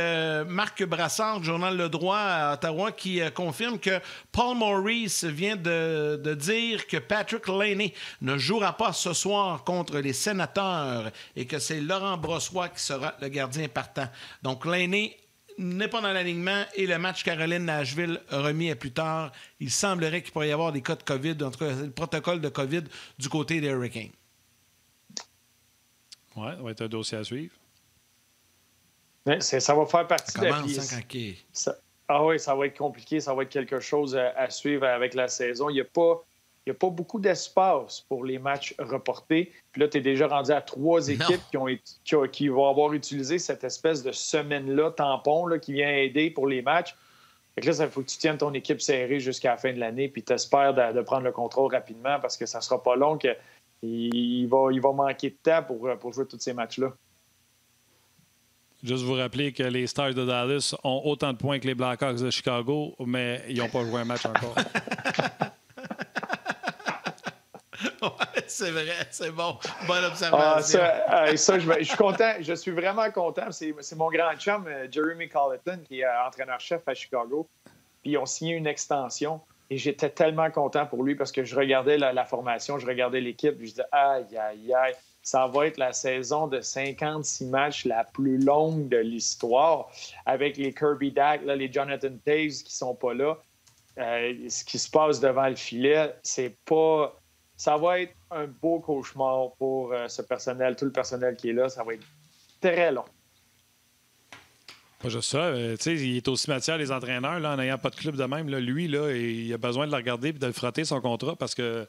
Marc Brassard, du Journal Le Droit à Ottawa, qui confirme que Paul Maurice vient de dire que Patrick Laine ne jouera pas ce soir contre les Sénateurs et que c'est Laurent Brossoit qui sera le gardien partant. Donc, Laine n'est pas dans l'alignement et le match Caroline-Nashville remis à plus tard. Il semblerait qu'il pourrait y avoir des cas de COVID, en tout cas, le protocole de COVID du côté des Hurricanes. Oui, ça va être un dossier à suivre. Ça va faire partie de la vie. Ça va être compliqué. Ça va être quelque chose à suivre avec la saison. Il n'y a pas beaucoup d'espace pour les matchs reportés. Puis là, tu es déjà rendu à 3 équipes qui vont avoir utilisé cette espèce de semaine-là, tampon, là, qui vient aider pour les matchs. Fait que là, il faut que tu tiennes ton équipe serrée jusqu'à la fin de l'année puis tu espères de prendre le contrôle rapidement parce que ça ne sera pas long qu'il va manquer de temps pour jouer tous ces matchs-là. Juste vous rappeler que les Stars de Dallas ont autant de points que les Blackhawks de Chicago, mais ils n'ont pas joué un match encore. Ouais, c'est vrai, c'est bon. Bonne observation. Je suis content. Je suis vraiment content. C'est mon grand chum, Jeremy Colleton, qui est entraîneur-chef à Chicago. Puis ils ont signé une extension. Et j'étais tellement content pour lui parce que je regardais la formation, je regardais l'équipe. Puis je disais, aïe, ça va être la saison de 56 matchs la plus longue de l'histoire avec les Kirby Dach, là, les Jonathan Toews qui sont pas là. Ce qui se passe devant le filet, ça va être un beau cauchemar pour ce personnel, tout le personnel qui est là. Ça va être très long. Pas juste ça. Il est aussi matière, les entraîneurs, là, en n'ayant pas de club de même. Là, lui, là, il a besoin de le regarder et de le frotter, son contrat, parce que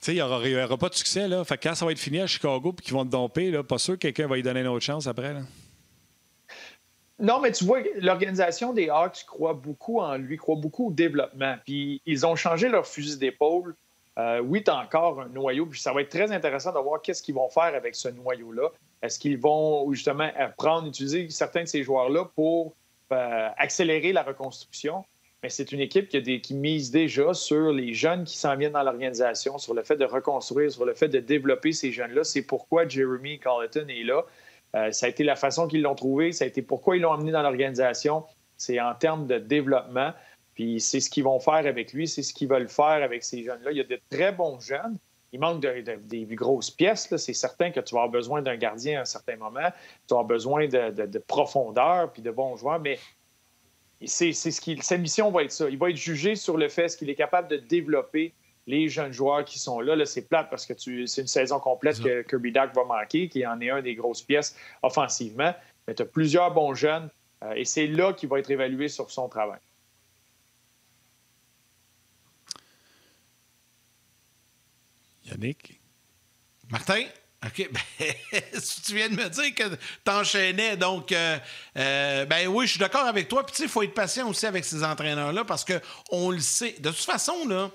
il n'y aura pas de succès. Là. Fait que quand ça va être fini à Chicago et qu'ils vont te domper, là, pas sûr que quelqu'un va lui donner une autre chance après. Là. Non, mais tu vois, l'organisation des Hawks croit beaucoup en lui, croit beaucoup au développement. Puis ils ont changé leur fusil d'épaule. Oui, tu as encore un noyau, puis ça va être très intéressant de voir qu'est-ce qu'ils vont faire avec ce noyau-là. Est-ce qu'ils vont justement utiliser certains de ces joueurs-là pour accélérer la reconstruction? Mais c'est une équipe qui mise déjà sur les jeunes qui s'en viennent dans l'organisation, sur le fait de reconstruire, sur le fait de développer ces jeunes-là. C'est pourquoi Jeremy Colleton est là. Ça a été la façon qu'ils l'ont trouvé, ça a été pourquoi ils l'ont amené dans l'organisation. C'est en termes de développement. Puis c'est ce qu'ils vont faire avec lui, c'est ce qu'ils veulent faire avec ces jeunes-là. Il y a de très bons jeunes. Il manque des grosses pièces. Là. C'est certain que tu vas avoir besoin d'un gardien à un certain moment. Tu vas avoir besoin de profondeur puis de bons joueurs. Mais sa mission va être ça. Il va être jugé sur le fait qu'il est capable de développer les jeunes joueurs qui sont là. Là, c'est plate parce que c'est une saison complète que Kirby Dach va manquer, qui en est un des grosses pièces offensivement. Mais tu as plusieurs bons jeunes et c'est là qu'il va être évalué sur son travail. Yannick? Martin? OK. Si tu viens de me dire que t'enchaînais, donc, oui, je suis d'accord avec toi. Puis, tu sais, il faut être patient aussi avec ces entraîneurs-là parce qu'on le sait. De toute façon, là,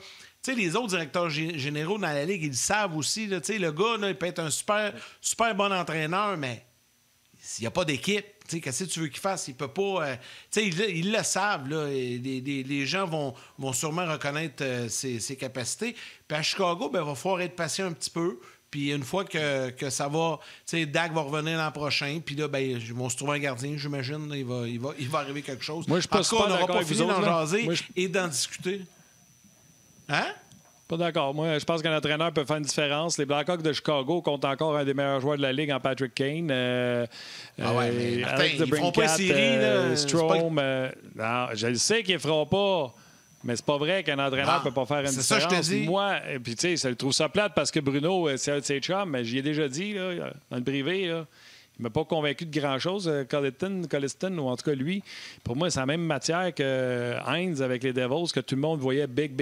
sais, les autres directeurs généraux dans la Ligue, ils le savent aussi. Là, le gars, là, il peut être un super, super bon entraîneur, mais s'il n'y a pas d'équipe, qu'est-ce que tu veux qu'il fasse? Il peut pas... ils le savent. Là, les gens vont sûrement reconnaître ses capacités. Puis à Chicago, il va falloir être patient un petit peu. Puis une fois que ça va... Dak va revenir l'an prochain. Puis là, ils vont se trouver un gardien, j'imagine. Là, il va arriver quelque chose. Moi, je pense pas on n'aura pas fini d'en jaser Moi, et d'en discuter. Hein? Pas d'accord. Moi, je pense qu'un entraîneur peut faire une différence. Les Blackhawks de Chicago comptent encore un des meilleurs joueurs de la Ligue en Patrick Kane. Mais Martin, ils ne feront pas série. Strome. Non, je le sais qu'ils ne feront pas. Mais c'est pas vrai qu'un entraîneur ne peut pas faire une différence. C'est ça que je te dis. Moi, puis tu sais, je trouve ça plate parce que Bruno, c'est un de ses chums, mais j'y ai déjà dit, là, dans le privé, là, il ne m'a pas convaincu de grand-chose, Colliston, ou en tout cas lui. Pour moi, c'est la même matière que Hines avec les Devils, que tout le monde voyait big,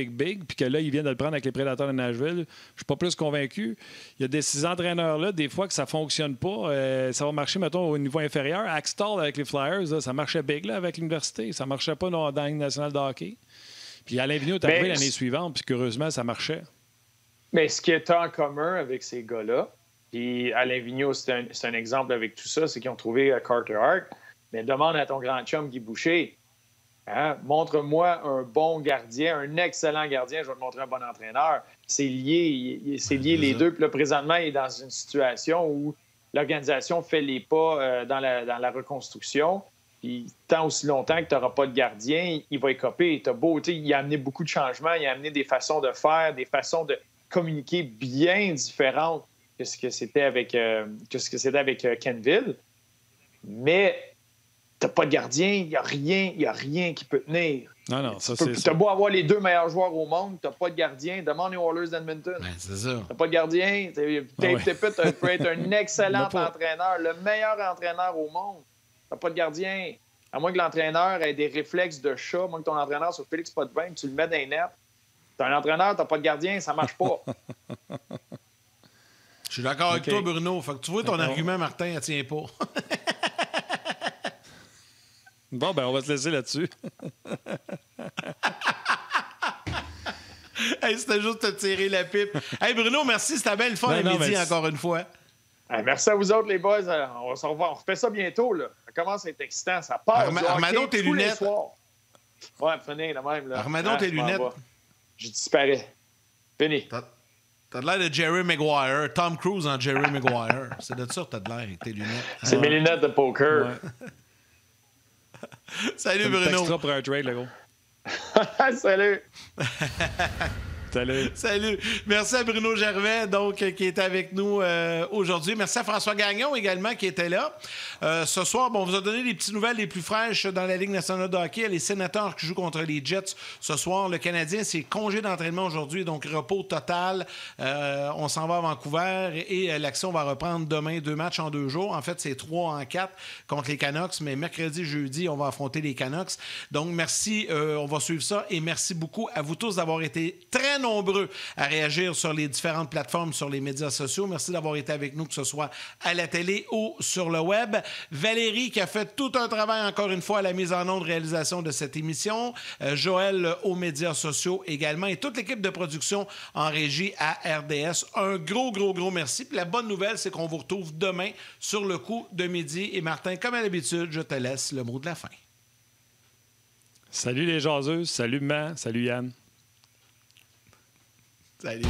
puis que là, il vient de le prendre avec les Prédateurs de Nashville. Je ne suis pas plus convaincu. Il y a ces entraîneurs-là, des fois, que ça ne fonctionne pas. Ça va marcher, mettons, au niveau inférieur. Axtall avec les Flyers, là, ça marchait big là, avec l'université. Ça ne marchait pas dans la Ligue nationale de hockey. Puis Alain Vigneault est arrivé l'année suivante, puis curieusement, ça marchait. Mais ce qui est en commun avec ces gars-là, puis Alain Vigneault, c'est un exemple avec tout ça, c'est qu'ils ont trouvé Carter Hart. Mais demande à ton grand chum Guy Boucher, hein, montre-moi un bon gardien, un excellent gardien, je vais te montrer un bon entraîneur. C'est lié les deux. Puis là, présentement, il est dans une situation où l'organisation fait les pas dans la reconstruction. Puis tant aussi longtemps que tu n'auras pas de gardien, il va écoper. T'as beau, il a amené beaucoup de changements, il a amené des façons de faire, des façons de communiquer bien différentes que ce que c'était avec Kenville. Mais tu n'as pas de gardien, il n'y a rien qui peut tenir. Non, ça c'est Tu as beau avoir les deux meilleurs joueurs au monde, tu n'as pas de gardien. Demande aux Oilers d'Edmonton. Ben, c'est ça. Tu n'as pas de gardien. Tu peux être un excellent entraîneur, le meilleur entraîneur au monde. Tu n'as pas de gardien. À moins que l'entraîneur ait des réflexes de chat, à moins que ton entraîneur soit Félix Potvin, tu le mets dans les nets. Tu as un entraîneur, tu n'as pas de gardien, ça ne marche pas. Je suis d'accord avec toi, Bruno. Fait que tu vois, ton argument, Martin, elle tient pas. Bon, on va se laisser là-dessus. Hey, c'était juste te tirer la pipe. Hey, Bruno, merci. C'était bien le fun à midi, encore une fois. Hey, merci à vous autres, les boys. On se revoit. On refait ça bientôt. Là. Ça commence à être excitant. Ça part. Armando, tes lunettes. Ouais, fini, la même. Là. Armando, tes lunettes. Je disparais. Fini. T'as de l'air de Jerry Maguire. Tom Cruise en Jerry Maguire. C'est de ça que t'as de l'air avec tes lunettes. C'est mes lunettes de poker. Ouais. Salut, Bruno. Extra pour un trade, le gros. Salut. Salut. Merci à Bruno Gervais, donc, qui est avec nous aujourd'hui. Merci à François Gagnon également, qui était là. Ce soir, on vous a donné les petites nouvelles les plus fraîches dans la Ligue nationale de hockey. Les Sénateurs qui jouent contre les Jets ce soir. Le Canadien, c'est congé d'entraînement aujourd'hui, donc repos total. On s'en va à Vancouver et l'action va reprendre demain, 2 matchs en 2 jours. En fait, c'est 3 en 4 contre les Canucks, mais mercredi, jeudi, on va affronter les Canucks. Donc, merci. On va suivre ça et merci beaucoup à vous tous d'avoir été très nombreux à réagir sur les différentes plateformes, sur les médias sociaux. Merci d'avoir été avec nous, que ce soit à la télé ou sur le web. Valérie qui a fait tout un travail, encore une fois, à la mise en onde, réalisation de cette émission. Joël aux médias sociaux également. Et toute l'équipe de production en régie à RDS. Un gros merci. Puis la bonne nouvelle, c'est qu'on vous retrouve demain sur le coup de midi. Et Martin, comme à l'habitude, je te laisse le mot de la fin. Salut les jaseuses. Salut Man. Salut Yann. Salut.